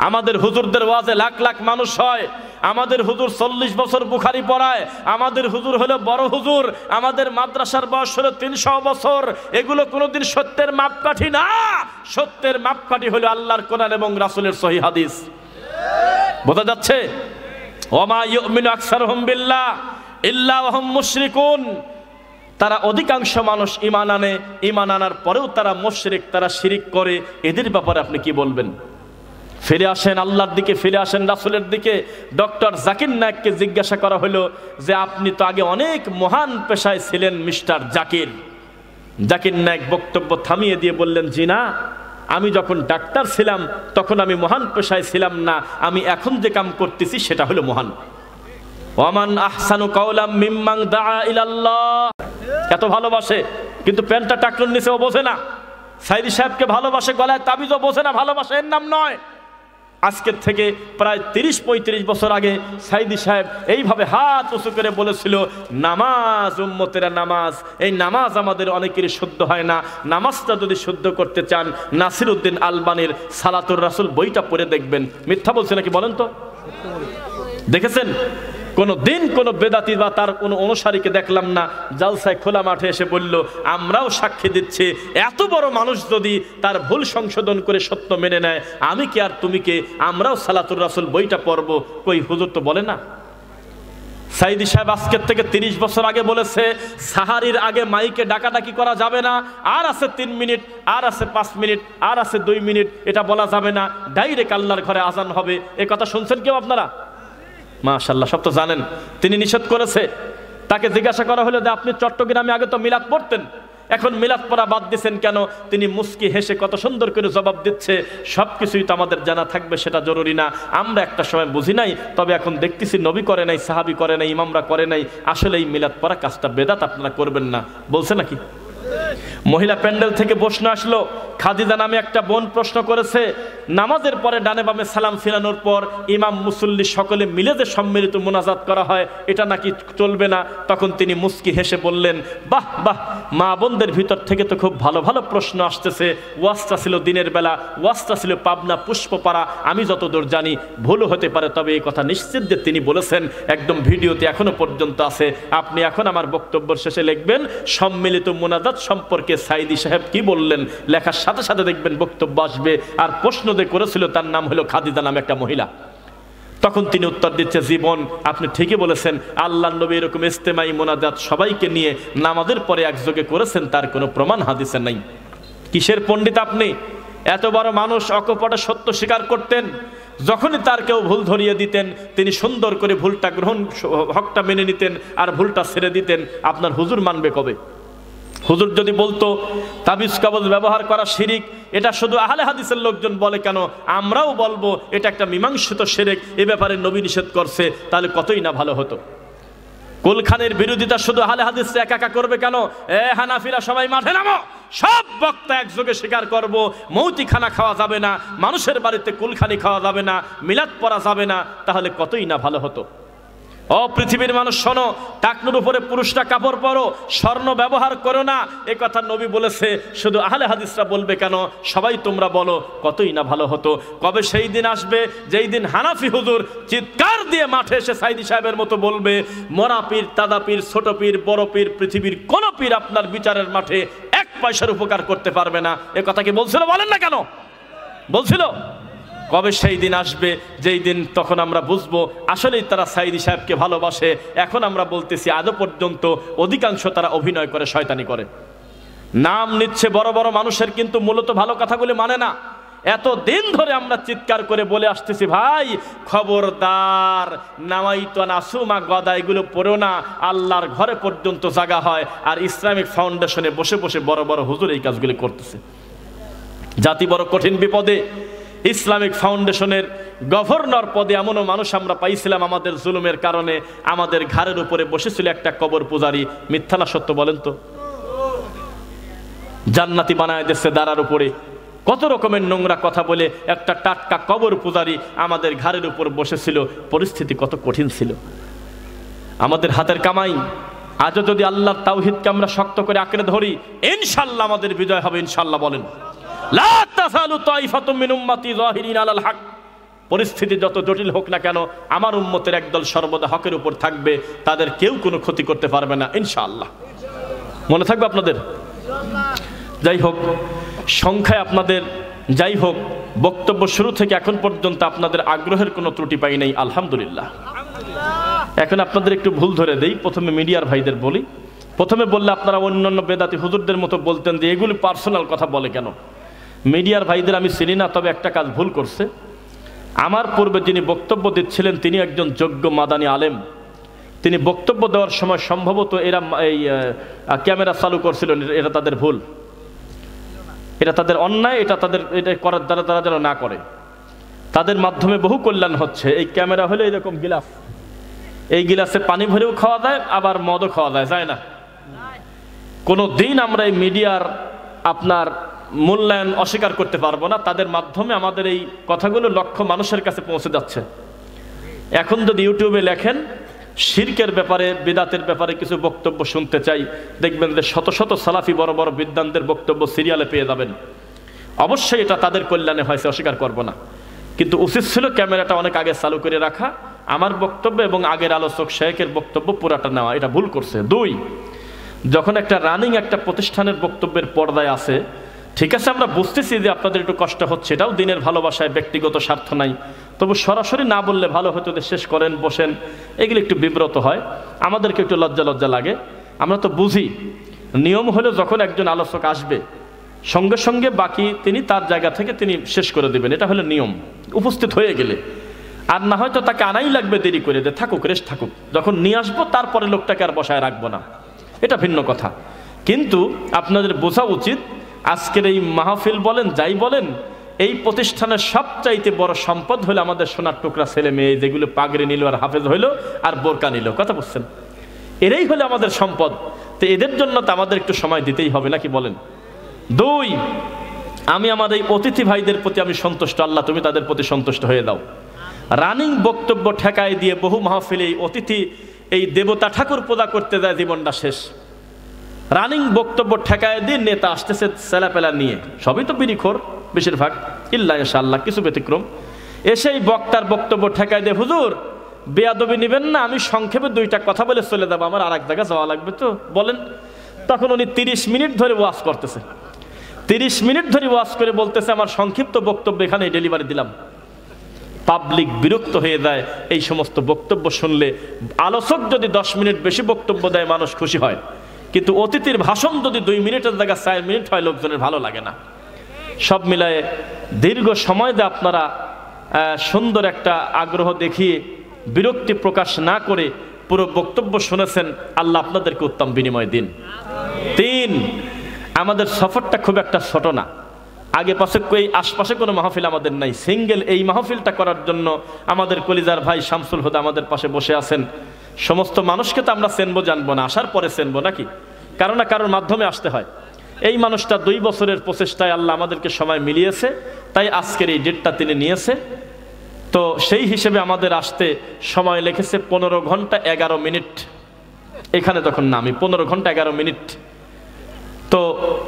S1: আমাদের হুজুরদের ওয়াজে লাখ লাখ মানুষ হয়, আমাদের হুজুর 40 বছর বুখারি পড়ায়, আমাদের হুজুর হলো বড় হুজুর, আমাদের মাদ্রাসার বয়স হলো 300 বছর। এগুলো কোনোদিন সত্যের মাপকাঠি না, সত্যের মাপকাঠি হলো আল্লাহর কোরআন এবং রাসূলের সহিহ হাদিস। বোঝা যাচ্ছে? ওয়ামা ইউমিনু আকসারুহুম বিল্লাহ ইল্লা ওয়া হুম মুশরিকুন। তারা অধিকাংশ মানুষ ঈমান আনে, ঈমান আনার পরেও তারা মুশরিক, তারা শিরিক করে। এদের ব্যাপারে আপনি কি বলবেন? ফিরে আসেন আল্লাহর দিকে, ফিরে আসেন রাসূলের দিকে। ডক্টর জাকির নায়েককে জিজ্ঞাসা করা হলো যে আপনি তো আগে অনেক মহান পেশায় ছিলেন মিস্টার জাকির। জাকির নায়েক বক্তব্য থামিয়ে দিয়ে বললেন, জি না, আমি যখন ডাক্তার ছিলাম তখন আমি মহান পেশায় ছিলাম না, আমি এখন যে কাম করতেছি সেটা হলো মহান। ওয়ামান আহসানু কাওলাম মিম্মান দাআ ইলাল্লাহ। এত ভালোবাসে কিন্তু প্যান্টটা টাকলোর নিচে ও বোঝে না। সাইদি সাহেবকে ভালোবাসে, গলায় তাবিজও বোঝে না, ভালোবাসে এর নাম নয়। আজকের থেকে প্রায় 30-35 বছর আগে সাইদি সাহেব এইভাবে হাত উঁচু করে বলেছিল, নামাজ উম্মতেরা নামাজ, এই নামাজ আমাদের অনেকেরই শুদ্ধ হয় না, নামাজটা যদি শুদ্ধ করতে চান নাসিরউদ্দিন আলবানির সালাতুর রাসূল বইটা পড়ে দেখবেন। মিথ্যা বলছে নাকি বলেন তো? দেখেছেন? কোনো দিন কোনো বেদাতি বা তার কোনো অনুসারীকে দেখলাম না জালসায় খোলা মাঠে এসে বলল আমরাও সাক্ষী দিচ্ছি, এত বড় মানুষ যদি তার ভুল সংশোধন করে সত্য মেনে নেয়, আমি কি আর তুমি কে, আমরাও সালাতুর রাসূল বইটা পড়ব। কই হুজুর তো বলে না। সাইদি সাহেব আজকের থেকে 30 বছর আগে বলেছে সাহারির আগে মাইকে ডাকাডাকি করা যাবে না, আর আছে 3 মিনিট, আর আছে 5 মিনিট, আর আছে 2 মিনিট, এটা বলা যাবে না, ডাইরেক্ট আল্লাহর ঘরে আজান হবে। এই কথা শুনছেন কেউ আপনারা? মাশাআল্লাহ, সব তো জানেন। তিনি নিষেধ করেছে। তাকে জিজ্ঞাসা করা হলো যে আপনি চট্টগ্রামে আগে তো মিলাদ পড়তেন, এখন মিলাদ পড়া বাদ দিয়েছেন কেন? তিনি মুস্কি হেসে কত সুন্দর করে জবাব দিচ্ছে, সব কিছুই তো আমাদের জানা থাকবে সেটা জরুরি না, আমরা একটা সময় বুঝি নাই, তবে এখন দেখতেছি নবী করে নাই, সাহাবী করে নাই, ইমামরা করে নাই, আসলে এই মিলাদ পড়া কাজটা বেদাত, আপনারা করবেন না বলছে নাকি? মহিলা প্যান্ডেল থেকে প্রশ্ন আসলো, খাদিজা নামে একটা বোন প্রশ্ন করেছে, নামাজের পরে ডানে বামে সালাম ফিরানোর পর ইমাম মুসল্লি সকলে মিলে যে সম্মিলিত মুনাজাত করা হয় এটা নাকি চলবে না? তখন তিনি মুস্কি হেসে বললেন, বাহ বাহ, মা বোনদের ভিতর থেকে তো খুব ভালো ভালো প্রশ্ন আসতেছে। ওয়াজটা ছিল দিনের বেলা, ওয়াজটা ছিল পাবনা পুষ্পপাড়া, আমি যতদূর জানি, ভুল হতে পারে, তবে এই কথা নিশ্চিত যে তিনি বলেছেন, একদম ভিডিওতে এখনো পর্যন্ত আছে। আপনি এখন আমার বক্তব্যের শেষে লিখবেন সম্মিলিত মুনাজাত সম্পর্কে সাইদি সাহেব কি বললেন, লেখার সাথে সাথে দেখবেন বক্তব্য আসবে। আর প্রশ্ন যে করেছিল তার নাম হলো খাদিজা নামে একটা মহিলা। তখন তিনি উত্তর দিচ্ছে, জীবন, আপনি ঠিকই বলেছেন, আল্লাহর নবী এরকম ইস্তেমাই মোনাজাত সবাইকে নিয়ে নামাজের পরে একযোগে করেছেন, তার কোনো প্রমাণ হাদিসে নাই। কিসের পণ্ডিত আপনি? এত বড় মানুষ অকপটে সত্য স্বীকার করতেন, যখনই তার কেউ ভুল ধরিয়ে দিতেন তিনি সুন্দর করে ভুলটা হকটা মেনে নিতেন আর ভুলটা ছেড়ে দিতেন। আপনার হুজুর মানবে কবে? হুজুর যদি বলতো তাবিজ কবজ ব্যবহার করা শিরিক, এটা শুধু আহলে হাদিসের লোকজন বলে কেন, আমরাও বলবো এটা একটা মীমাংসিত শিরক, এ ব্যাপারে নবী নিষেধ করছে, তাহলে কতই না ভালো হতো। কুলখানের বিরোধিতা শুধু আহলে হাদিস একা করবে কেন? হানাফিরা সবাই মাঠে নামো, সব বক্তা একযোগে স্বীকার করব, মৌতি খানা খাওয়া যাবে না, মানুষের বাড়িতে কুলখানি খাওয়া যাবে না, মিলাদ পড়া যাবে না, তাহলে কতই না ভালো হতো। ও পৃথিবীর মানুষ শোনো, টাকনুর উপরে পুরুষরা কাপড় পরো, স্বর্ণ ব্যবহার করো না, এ কথা নবী বলেছে, শুধু আহলে হাদিসরা বলবে কেন, সবাই তোমরা বলো, কতই না ভালো হতো। কবে সেই দিন আসবে যেই দিন হানাফি হুজুর চিৎকার দিয়ে মাঠে এসে সাইদি সাহেবের মতো বলবে, মরা পীর, তাদা পীর, ছোট পীর, বড় পীর, পৃথিবীর কোন পীর আপনার বিচারের মাঠে এক পয়সার উপকার করতে পারবে না। এ কথা কি বলছিল? বলেন না কেন বলছিল? কবে সেই দিন আসবে যেই দিন তখন আমরা বুঝবো আসলেই তারা সাইদি সাহেবকে ভালোবাসে। এখন আমরা বলতেছি আদৌ পর্যন্ত অধিকাংশ তারা অভিনয় করে, শয়তানি করে, নাম নিচ্ছে বড় বড় মানুষের, কিন্তু মূলত ভালো কথাগুলি মানে না। এত দিন ধরে আমরা চিৎকার করে বলে আসতেছি, ভাই খবরদার, নামাইতো নাসুমা গদা এগুলো পড়ো না, আল্লাহর ঘরে পর্যন্ত জায়গা হয়। আর ইসলামিক ফাউন্ডেশনে বসে বসে বড় বড় হুজুর এই কাজগুলি করতেছে। জাতি বড় কঠিন বিপদে। ইসলামিক ফাউন্ডেশনের গভর্নর পদে এমনও মানুষ আমরা পাইছিলাম, আমাদের জুলুমের কারণে আমাদের ঘাড়ের উপরে বসেছিল একটা কবর পূজারী। মিথ্যা না সত্য বলেন তো? জান্নাতি বানায় দিচ্ছে দাঁড়ার উপরে, কত রকমের নোংরা কথা বলে একটা টাটকা কবর পূজারী আমাদের ঘাড়ের উপর বসেছিল। পরিস্থিতি কত কঠিন ছিল। আমাদের হাতের কামাই। আজও যদি আল্লাহর তাওহীদকে আমরা শক্ত করে আঁকড়ে ধরি, ইনশাআল্লাহ আমাদের বিজয় হবে। ইনশাআল্লাহ বলেন। লা তাযালু তাইফাতুম মিন উম্মতি যাহিরিন আলাল হক। পরিস্থিতি যত জটিল হোক না কেন, আমার উম্মতের একদল সর্বদা হকের উপর থাকবে, তাদের কেউ কোনো ক্ষতি করতে পারবে না, ইনশাআল্লাহ। মনে থাকবে আপনাদের? যাই হোক, সংখ্যায় আপনাদের যাই হোক, বক্তব্য শুরু থেকে এখন পর্যন্ত আপনাদের আগ্রহের কোনো ত্রুটি পাই নাই, আলহামদুলিল্লাহ। এখন আপনাদের একটু ভুল ধরে দেই। প্রথমে মিডিয়ার ভাইদের বলি। প্রথমে বললে আপনারা অন্যান্য বেদাতি হুজুরদের মতো বলতেন যে এগুলি পার্সোনাল কথা বলে কেন। মিডিয়ার ভাইদের আমি চিনি না, তবে একটা কাজ ভুল করছে। আমার পূর্বে যিনি বক্তব্য দিচ্ছিলেন তিনি একজন যোগ্য মাদানী আলেম। তিনি বক্তব্য দেওয়ার সময় সম্ভবত এরা এই ক্যামেরা চালু করছিল, এটা তাদের ভুল, এটা তাদের অন্যায়, এটা তাদের এটা করার দ্বারা তারা যেন না করে। তাদের মাধ্যমে বহু কল্যাণ হচ্ছে। এই ক্যামেরা হলে এরকম গিলাস, এই গিলাসে পানি ভরেও খাওয়া যায়, আবার মদও খাওয়া যায় না? কোনো দিন আমরা এই মিডিয়ার আপনার মূল্যায়ন অস্বীকার করতে পারবো না। তাদের মাধ্যমে আমাদের এই কথাগুলো লক্ষ মানুষের কাছে পৌঁছে যাচ্ছে। এখন যদি ইউটিউবে লেখেন শিরকের ব্যাপারে, বিদাতের ব্যাপারে কিছু বক্তব্য শুনতে চাই, দেখবেন যে শত শত সালাফি বড় বড় বিদ্বানদের বক্তব্য সিরিয়ালে পেয়ে যাবেন। অবশ্যই এটা তাদের কল্যাণে হয়েছে, অস্বীকার করবো না, কিন্তু উচিত ছিল ক্যামেরাটা অনেক আগে চালু করে রাখা, আমার বক্তব্য এবং আগের আলোচক শেখের বক্তব্য পুরাটা নেওয়া। এটা ভুল করছে। দুই, যখন একটা রানিং একটা প্রতিষ্ঠানের বক্তব্যের পর্দায় আছে, ঠিক আছে আমরা বুঝতেছি যে আপনাদের একটু কষ্ট হচ্ছে, এটাও দিনের ভালোবাসায়, ব্যক্তিগত স্বার্থ নাই, তবু সরাসরি না বললে ভালো হতো যে শেষ করেন, বসেন, এগুলো একটু বিব্রত হয়, আমাদেরকে একটু লজ্জা লাগে। আমরা তো বুঝি নিয়ম হলো যখন একজন আলোচক আসবে সঙ্গে সঙ্গে বাকি তিনি তার জায়গা থেকে তিনি শেষ করে দেবেন, এটা হলো নিয়ম উপস্থিত হয়ে গেলে। আর না হয়তো তাকে আনাই লাগবে দেরি করে, যে থাকুক, রেস্ট থাকুক, যখন নিয়ে আসবো তারপরে লোকটাকে আর বসায় রাখবো না, এটা ভিন্ন কথা। কিন্তু আপনাদের বোঝা উচিত আজকের এই মাহফিল বলেন, যাই বলেন, এই প্রতিষ্ঠানের সবচাইতে বড় সম্পদ হলো আমাদের সোনার টুকরা ছেলে মেয়ে, যেগুলো পাগড়ি নিল আর হাফেজ হইলো আর বোরকা নিল, কথা বুঝছেন? এরাই হলো আমাদের সম্পদ। তো এদের জন্য তো আমাদের একটু সময় দিতেই হবে, নাকি বলেন? দুই, আমি আমার এই অতিথি ভাইদের প্রতি আমি সন্তুষ্ট, আল্লাহ তুমি তাদের প্রতি সন্তুষ্ট হয়ে দাও। রানিং বক্তব্য ঠেকায় দিয়ে বহু মাহফিলে এই অতিথি এই দেবতা ঠাকুর পূজা করতে যায়, জীবনটা শেষ। রানিং বক্তব্য ঠেকায় দিয়ে নেতা আসতেছে ছেলেপেলা নিয়ে, সবই তো বিড়িখোর বেশিরভাগ, ইল্লা ইনশাআল্লাহ কিছু ব্যতিক্রম, এসেই বক্তার বক্তব্য ঠেকায় দিয়ে, হুজুর বেয়াদবি নেবেন না, আমি সংক্ষেপে দুইটা কথা বলে চলে যাবো, আমার আর এক জায়গায় যাওয়া লাগবে, তো বলেন। তখন উনি 30 মিনিট ধরে ওয়াজ করতেছে, 30 মিনিট ধরে ওয়াজ করে বলতেছে আমার সংক্ষিপ্ত বক্তব্য এখানে ডেলিভারি দিলাম। পাবলিক বিরক্ত হয়ে যায় এই সমস্ত বক্তব্য শুনলে। আলোচক যদি 10 মিনিট বেশি বক্তব্য দেয় মানুষ খুশি হয়, কিন্তু অতিথির ভাষণ যদি 2 মিনিটের জায়গায় 4 মিনিট হয় লোকজনের ভালো লাগে না। সব মিলায়ে দীর্ঘ সময় দিয়ে আপনারা সুন্দর একটা আগ্রহ দেখিয়ে বিরক্তি প্রকাশ না করে পুরো বক্তব্য শুনেছেন, আল্লাহ আপনাদেরকে উত্তম বিনিময় দিন। 3, আমাদের সফরটা খুব একটা ছোট না, আগে পাশে এই আশপাশে কোনো মাহফিল আমাদের নাই, সিঙ্গেল এই মাহফিলটা করার জন্য আমাদের কলিজার ভাই শামসুল হুদা আমাদের পাশে বসে আছেন। সমস্ত মানুষকে তো আমরা চেনবো জানবো না, আসার পরে চেনবো নাকি, কারো না কারোর মাধ্যমে আসতে হয়। এই মানুষটা 2 বছরের প্রচেষ্টায় আল্লাহ আমাদেরকে সময় মিলিয়েছে, তাই আজকের এই ডেটটা তিনি নিয়েছে। তো সেই হিসেবে আমাদের আসতে সময় লেগেছে 15 ঘন্টা 11 মিনিট। এখানে তখন নামি 15 ঘন্টা 11 মিনিট। তো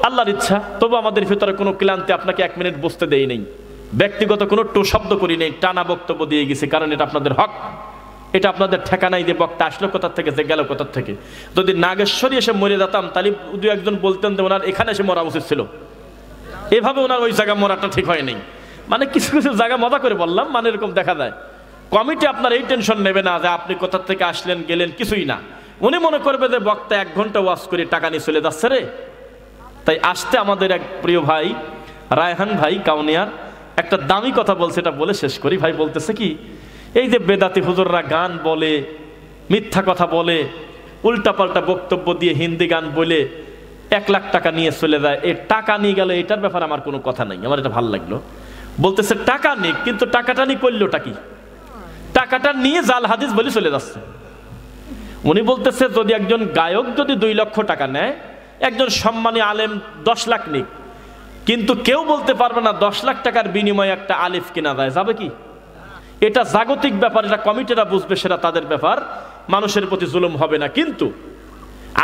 S1: আল্লাহর ইচ্ছা, তবু আমাদের ভিতরে কোনো ক্লান্তি আপনাকে 1 মিনিট বসতে দেই নেই, ব্যক্তিগত কোনো শব্দ করি নেই, টানা বক্তব্য দিয়ে গেছি, কারণ এটা আপনাদের হক, এটা আপনাদের ঠেকানাই যে বক্তা আসলো কোথা থেকে, যে গেল কোথা থেকে। যদি নাগেশ্বরী এসে মরে যেতাম তাহলে 2-1 বলতেন যে ওনার এখানে এসে মরা উচিত ছিল, এভাবে ওনার ওই জায়গা মরাটা ঠিক হয় নাই। মানে কিছু কিছু জায়গা মজা করে বললাম, মানে এরকম দেখা যায়। কমিটি আপনার এই টেনশন নেবে না যে আপনি কোথা থেকে আসলেন গেলেন, কিছুই না। উনি মনে করবে যে বক্তা 1 ঘন্টা ওয়াজ করে টাকা নিয়ে চলে যাচ্ছে রে। তাই আসতে আমাদের এক প্রিয় ভাই রায়হান ভাই কাউনিয়ার একটা দামি কথা বলছে, এটা বলে শেষ করি। ভাই বলতেছে কি, এই যে বেদাতি হুজুররা গান বলে, মিথ্যা কথা বলে, উল্টাপাল্টা বক্তব্য দিয়ে হিন্দি গান বলে 1 লাখ টাকা নিয়ে চলে যায়, এই টাকা নিয়ে গেল, এটার ব্যাপারে আমার কোনো কথা নাই, আমার এটা ভালো লাগলো। বলতেছে টাকা নিক, কিন্তু টাকাটা নিয়ে করলোটা কি? টাকাটা নিয়ে জাল হাদিস বলে চলে যাচ্ছে। উনি বলতেছে যদি একজন গায়ক যদি 2 লক্ষ টাকা নেয়, একজন সম্মানী আলেম 10 লাখ নিক, কিন্তু কেউ বলতে পারবে না 10 লাখ টাকার বিনিময়ে একটা আলিফ কেনা যায়, যাবে কি? এটা জাগতিক ব্যাপার, এটা কমিটিরা বুঝবে, সেটা তাদের ব্যাপার, মানুষের প্রতি জুলুম হবে না। কিন্তু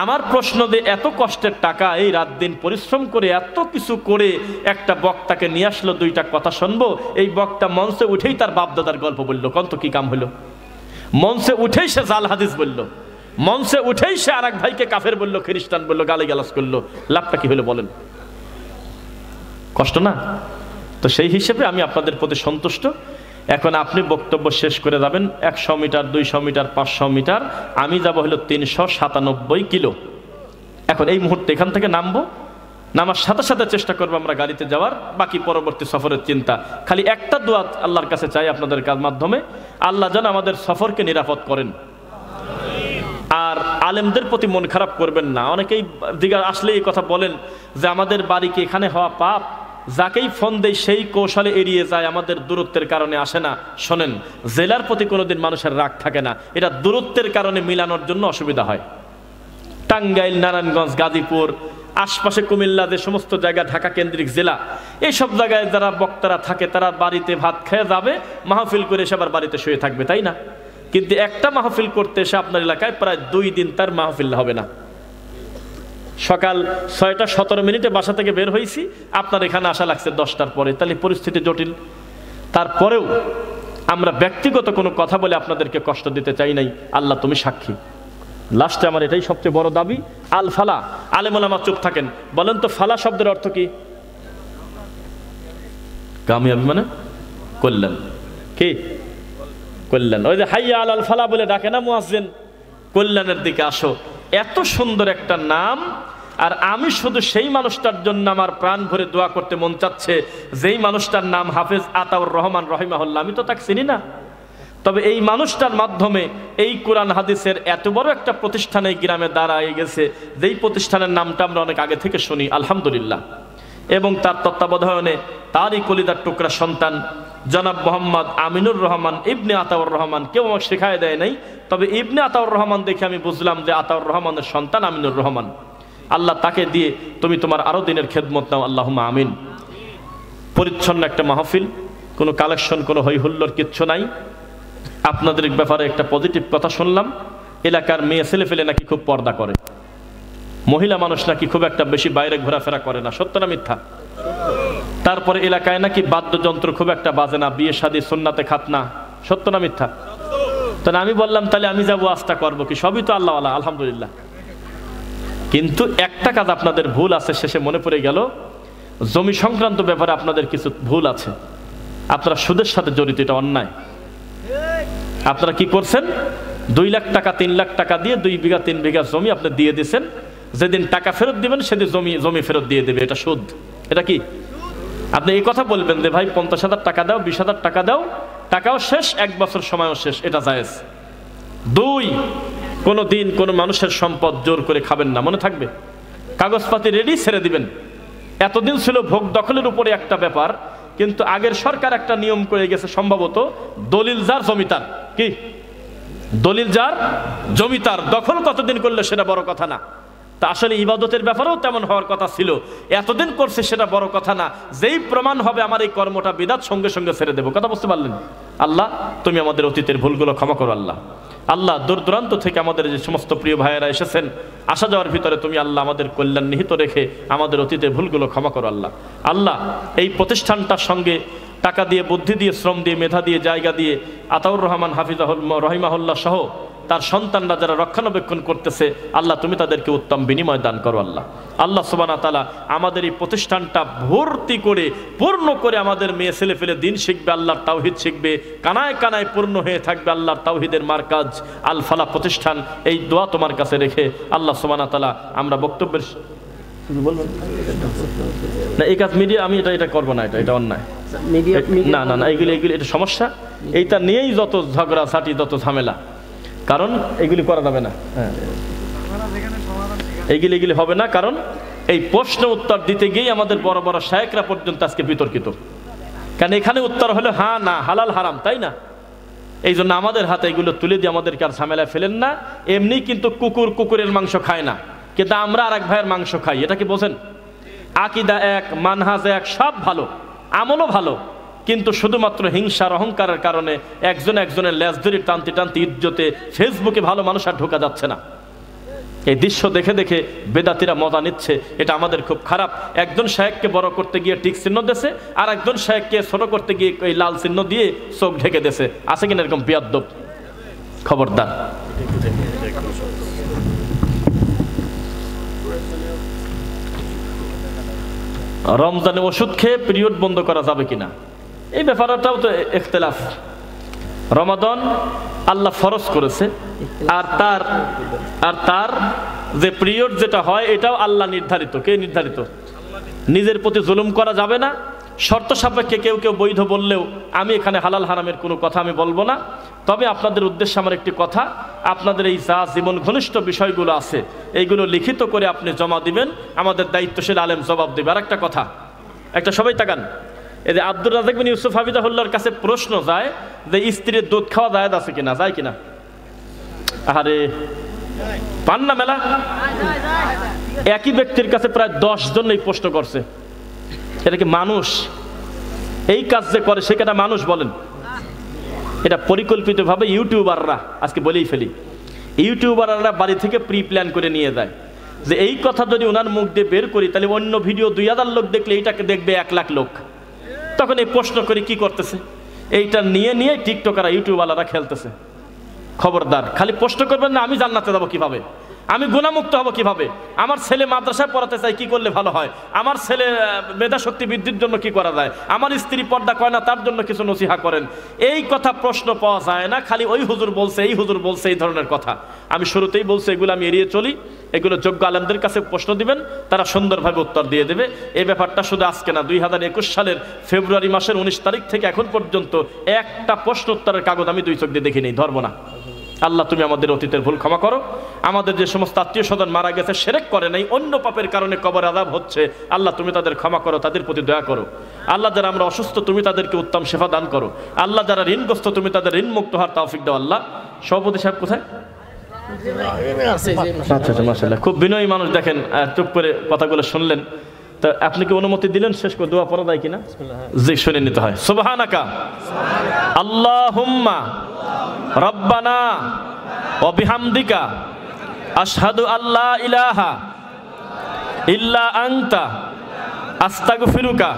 S1: আমার প্রশ্ন যে এত কষ্টের টাকা, এই রাত দিন পরিশ্রম করে এত কিছু করে একটা বক্তাকে নিয়ে আসলো, 2টা কথা শুনবো, এই বক্তা মঞ্চে উঠেই তার বাপদাদার গল্প বললো, কত কি কাম হলো? মঞ্চে উঠেই সে জাল হাদিস বললো, মঞ্চে উঠেই সে আর এক ভাইকে কাফের বললো, খ্রিস্টান বললো, গালিগালাজ করলো, লাভটা কি হলো বলেন? কষ্ট না? তো সেই হিসেবে আমি আপনাদের প্রতি সন্তুষ্ট। এখন আপনি বক্তব্য শেষ করে যাবেন 100 মিটার, 200 মিটার, 500 মিটার, আমি যাব হলো 397 কিলো। এখন এই মুহূর্তে এখান থেকে নামবো, নামার সাথে সাথে চেষ্টা করবো আমরা গাড়িতে যাওয়ার, বাকি পরবর্তী সফরের চিন্তা। খালি একটা দোয়া আল্লাহর কাছে চাই আপনাদের মাধ্যমে, আল্লাহ যেন আমাদের সফরকে নিরাপদ করেন। আর আলেমদের প্রতি মন খারাপ করবেন না। অনেকেই দিকে আসলে এই কথা বলেন যে আমাদের বাড়িকে এখানে হওয়া পাপ, যাকেই ফোন দেয় সেই কৌশলে এড়িয়ে যায়, আমাদের দূরত্বের কারণে আসে না। শোনেন, জেলার প্রতি কোনোদিন মানুষের রাগ থাকে না, এটা দূরত্বের কারণে মিলানোর জন্য অসুবিধা হয়। টাঙ্গাইল, নারায়ণগঞ্জ, গাজীপুর, আশপাশে কুমিল্লা, যে সমস্ত জায়গা ঢাকা কেন্দ্রিক জেলা, এইসব জায়গায় যারা বক্তারা থাকে তারা বাড়িতে ভাত খেয়ে যাবে, মাহফিল করে এসে আবার বাড়িতে শুয়ে থাকবে, তাই না? কিন্তু একটা মাহফিল করতে এসে আপনার এলাকায় প্রায় 2 দিন তার মাহফিল হবে না। সকাল 6টা 17 মিনিটে বাসা থেকে বের হয়েছি, আপনার এখানে আসা লাগছে 10টার পরে, তাহলে পরিস্থিতি জটিল। তারপরেও আমরা ব্যক্তিগত কোনো কথা বলে আপনাদেরকে কষ্ট দিতে চাই নাই, আল্লাহ তুমি সাক্ষী। লাস্টে আমার এটাই সবচেয়ে বড় দাবি, আল ফালা। আলেম ওলামা চুপ থাকেন, বলেন তো ফালা শব্দের অর্থ কি? কামিয়াবি মানে কল্যাণ। কি কল্যাণ? ওই যে হাইয়া আল ফালা বলে ডাকে না মুয়াজ্জিন, কল্যাণের দিকে আসো। এত সুন্দর একটা নাম, আর আমি শুধু সেই মানুষটার জন্য আমার প্রাণ ভরে দোয়া করতে মন চাচ্ছে, যেই মানুষটার নাম হাফেজ আতাউর রহমান রহিমাহুল্লাহ। আমি তো তাকে চিনি না, তবে এই মানুষটার মাধ্যমে এই কোরআন হাদিসের এত বড় একটা প্রতিষ্ঠান এই গ্রামে দাঁড়ায় গেছে, যেই প্রতিষ্ঠানের নামটা আমরা অনেক আগে থেকে শুনি, আলহামদুলিল্লাহ। এবং তার তত্ত্বাবধানে তারই কলিদার টুকরা সন্তান জনাব মোহাম্মদ আমিনুর রহমান ইবনে আতাউর রহমান, কেউ আমাকে শেখায় দেয় নাই, তবে ইবনে আতাউর রহমান দেখে আমি বুঝলাম যে আতাউর রহমানের সন্তান আমিনুর রহমান। আল্লাহ তাকে দিয়ে তুমি তোমার আরো দিনের খেদমত নাও, আল্লাহুম্মা আমিন। পরিচ্ছন্ন একটা মাহফিল, কোনো কালেকশন, কোনো হৈহুল্লোর কিচ্ছু নাই। আপনাদের ব্যাপারে একটা পজিটিভ কথা শুনলাম, এলাকার মেয়ে ছেলে ফেলে নাকি খুব পর্দা করে, মহিলা মানুষ নাকি খুব একটা বেশি বাইরে ঘোরাফেরা করে না, সত্য না মিথ্যা? তারপরে এলাকায় নাকি বাদ্যযন্ত্র খুব একটা বাজে না, বিয়ে শাদী সুন্নাতে খাতনা, সত্য না মিথ্যা? তাহলে আমি বললাম তাহলে আমি যাবো, আস্থা করবো কি? সবই তো আল্লাহ আল্লাহ, আলহামদুলিল্লাহ। কিন্তু একটা কাজ আপনাদের ভুল আছে, শেষে মনে পড়ে গেল, জমি সংক্রান্ত ব্যাপারে আপনাদের কিছু ভুল আছে। আপনারা সুদের সাথে জড়িত, এটা অন্যায়। আপনারা কি করছেন? 2 লাখ টাকা 3 লাখ টাকা দিয়ে 2 বিঘা 3 বিঘা জমি আপনি দিয়ে দিয়েছেন, যেদিন টাকা ফেরত দিবেন সেদিন জমি ফেরত দিয়ে দেবে, এটা সুদ। এটা কি? আপনি এই কথা বলবেন যে ভাই 50,000 টাকা দাও, 20,000 টাকা দাও, টাকাও শেষ, 1 বছর সময়ও শেষ, এটা জায়েজ। 2, কোনো দিন কোনো মানুষের সম্পদ জোর করে খাবেন না, মনে থাকবে। কাগজপাতি রেডি, ছেড়ে দিবেন। এতদিন ছিল ভোগ দখলের উপরে একটা ব্যাপার, কিন্তু আগের সরকার একটা নিয়ম করে গেছে, সম্ভবত দলিল যার জমিতার। কি দলিল যার জমিতার, দখল কতদিন করলে সেটা বড় কথা না। তা আসলে ইবাদতের ব্যাপারেও তেমন হওয়ার কথা ছিল, এতদিন করছে সেটা বড় কথা না। যেই প্রমাণ হবে আমার এই কর্মটা বিদআত, সঙ্গে সঙ্গে ছেড়ে দেবো। কথা বুঝতে পারলেন? আল্লাহ তুমি আমাদের অতীতের ভুলগুলো ক্ষমা করো। আল্লাহ আল্লাহ দূর দূরান্ত থেকে আমাদের যে সমস্ত প্রিয় ভাইয়েরা এসেছেন, আসা যাওয়ার ভিতরে তুমি আল্লাহ আমাদের কল্যাণ নিহিত রেখে আমাদের অতীতের ভুলগুলো ক্ষমা করো। আল্লাহ আল্লাহ এই প্রতিষ্ঠানটার সঙ্গে টাকা দিয়ে, বুদ্ধি দিয়ে, শ্রম দিয়ে, মেধা দিয়ে, জায়গা দিয়ে আতাউর রহমান হাফিজাহুল্লাহ রহিমাহুল্লাহ সহ তার সন্তানরা যারা রক্ষণাবেক্ষণ করতেছে, আল্লাহ তুমি তাদেরকে উত্তম বিনিময় দান করো। আল্লাহ আল্লাহ সুবহানাহু ওয়া তাআলা আমাদের এই প্রতিষ্ঠানটা ভর্তি করে, পূর্ণ করে আমাদের মেয়ে ছেলে ফেলে দিন শিখবে, আল্লাহর তাওহীদ শিখবে, কানায় কানায় পূর্ণ হয়ে থাকবে আল্লাহর তাওহীদের মার্কাজ আল ফালাহ প্রতিষ্ঠান। এই দোয়া তোমার কাছে রেখে আল্লাহ সুবহানাহু ওয়া তাআলা আমরা বক্তব্যের না, এই কাজ মিডিয়া আমি এটা করবো না, এটা অন্যায়। না না না, এগুলি এটা সমস্যা, এইটা নিয়েই যত ঝগড়া ঝাঁটি, যত ঝামেলা, কারণ এগুলি করা যাবে না। হ্যাঁ, এগুলি হবে না, কারণ এই প্রশ্ন উত্তর দিতে গিয়ে আমাদের বড় বড় শায়েখরা পর্যন্ত আজকে বিতর্কিত। কারণ এখানে উত্তর হলো হ্যাঁ না, হালাল হারাম, তাই না? এই জন্য আমাদের হাতে এগুলো তুলে দিয়ে আমাদেরকে আর ঝামেলায় ফেলেন না। এমনি কিন্তু কুকুরের মাংস খায় না, কিন্তু আমরা আর এক ভাইয়ের মাংস খাই, এটা কি বোঝেন? আকীদা এক, মানহাজ এক, সব ভালো, আমলও ভালো, কিন্তু শুধুমাত্র হিংসার অহংকারের কারণে একজনের লেজ ধরে টানতে টানতে ইজ্জতে ফেসবুকে ভালো মানুষ আর ঢোকা যাচ্ছে না। এই দৃশ্য দেখে দেখে বেদাতিরা মজা নিচ্ছে, এটা আমাদের খুব খারাপ। একজন শায়েখকে বড় করতে গিয়ে টিক চিহ্ন দেছে, আর একজন শায়েখকে ছোট করতে গিয়ে এই লাল চিহ্ন দিয়ে চোখ ঢেকে দেছে। আছে কিনা এরকম বিয়াদ্দব? খবরদার। রমজানে ওষুধ খেয়ে পিরিয়ড বন্ধ করা যাবে কিনা, এই ব্যাপারটাও তো ইখতিলাফ। রমাদান আল্লাহ ফরজ করেছে, আর তার যে পিরিয়ড যেটা হয় এটাও আল্লাহ নির্ধারিত। কে নির্ধারিত? নিজের প্রতি জুলুম করা যাবে না। শর্ত সাপেক্ষে কেউ বৈধ বললেও আমি এখানে হালাল হারামের কোনো কথা আমি বলবো না। তবে আপনাদের উদ্দেশ্যে আমার একটি কথা, আপনাদের এই যা জীবন ঘনিষ্ঠ বিষয়গুলো আছে এইগুলো লিখিত করে আপনি জমা দিবেন, আমাদের দায়িত্বশীল আলেম জবাব দেবে। আর একটা কথা, একটা সবাই তাকান, এই যে আব্দুর রাজ্জাক বিন ইউসুফ হাফিজাহুল্লাহর কাছে প্রশ্ন যায় যে স্ত্রীর দুধ খাওয়া জায়েজ আছে কিনা, যায় কিনা? আরে পান না মেলা? একই ব্যক্তির কাছে প্রায় 10 জন এই প্রশ্ন করছে। এটা কি মানুষ? এই কাজ যে করে সেটা মানুষ বলেন? এটা পরিকল্পিতভাবে ইউটিউবাররা, আজকে বলেই ফেলি, ইউটিউবাররা বাড়ি থেকে প্রি প্ল্যান করে নিয়ে যায় যে এই কথা যদি ওনার মুখ দিয়ে বের করি তাহলে অন্য ভিডিও 2000 লোক দেখলে এইটাকে দেখবে 1 লাখ লোক। তখন এই প্রশ্ন করে কি করতেছে, এইটা নিয়ে টিকটকাররা ইউটিউবওয়ালারা খেলতেছে। খবরদার, খালি প্রশ্ন করবেন না আমি জান্নাতে যাবো কিভাবে, আমি গুনাহমুক্ত হব কিভাবে, আমার ছেলে মাদ্রাসায় পড়াতে চাই কি করলে ভালো হয়, আমার ছেলে মেধা শক্তি বৃদ্ধির জন্য কি করা যায়, আমার স্ত্রী পর্দা করে না তার জন্য কিছু নসিহা করেন। এই কথা প্রশ্ন পাওয়া যায় না, খালি ওই হুজুর বলছে, এই হুজুর বলছে, এই ধরনের কথা। আমি শুরুতেই বলছি এগুলো আমি এড়িয়ে চলি। এগুলো যোগ্য আলেমদের কাছে প্রশ্ন দিবেন, তারা সুন্দরভাবে উত্তর দিয়ে দেবে। এই ব্যাপারটা শুধু আজকে না, 2021 সালের ফেব্রুয়ারি মাসের 19 তারিখ থেকে এখন পর্যন্ত একটা প্রশ্ন উত্তরের কাগজ আমি 2 চোখ দিয়ে দেখিনি, ধরবো না। আল্লাহ তুমি আমাদের অতীতের ভুল ক্ষমা করো। আমাদের যে সমস্ত আত্মীয় স্বজন মারা গেছে, শিরক করে নাই, অন্য পাপের কারণে কবর আযাব হচ্ছে, আল্লাহ তুমি তাদের ক্ষমা করো, তাদের প্রতি দয়া করো। আল্লাহ যারা আমরা অসুস্থ তুমি তাদেরকে উত্তম শেফা দান করো। আল্লাহ যারা ঋণগ্রস্ত তুমি তাদের ঋণ মুক্ত হওয়ার তৌফিক দাও। আল্লাহ সভাপতি সাহেব কোথায়? আচ্ছা মাশাআল্লাহ, খুব বিনয়ী মানুষ, দেখেন চুপ করে কথাগুলো শুনলেন। তো আপনি কি অনুমতি দিলেন শেষ করে দোয়া পড়া যায় কিনা? জি, শুনে নিতে হয়। সুবহানাকা আল্লাহুম্মা রব্বানা ওয়া বিহামদিকা আশহাদু আল্লা ইলাহা ইল্লা আনতা আস্তাগফিরুকা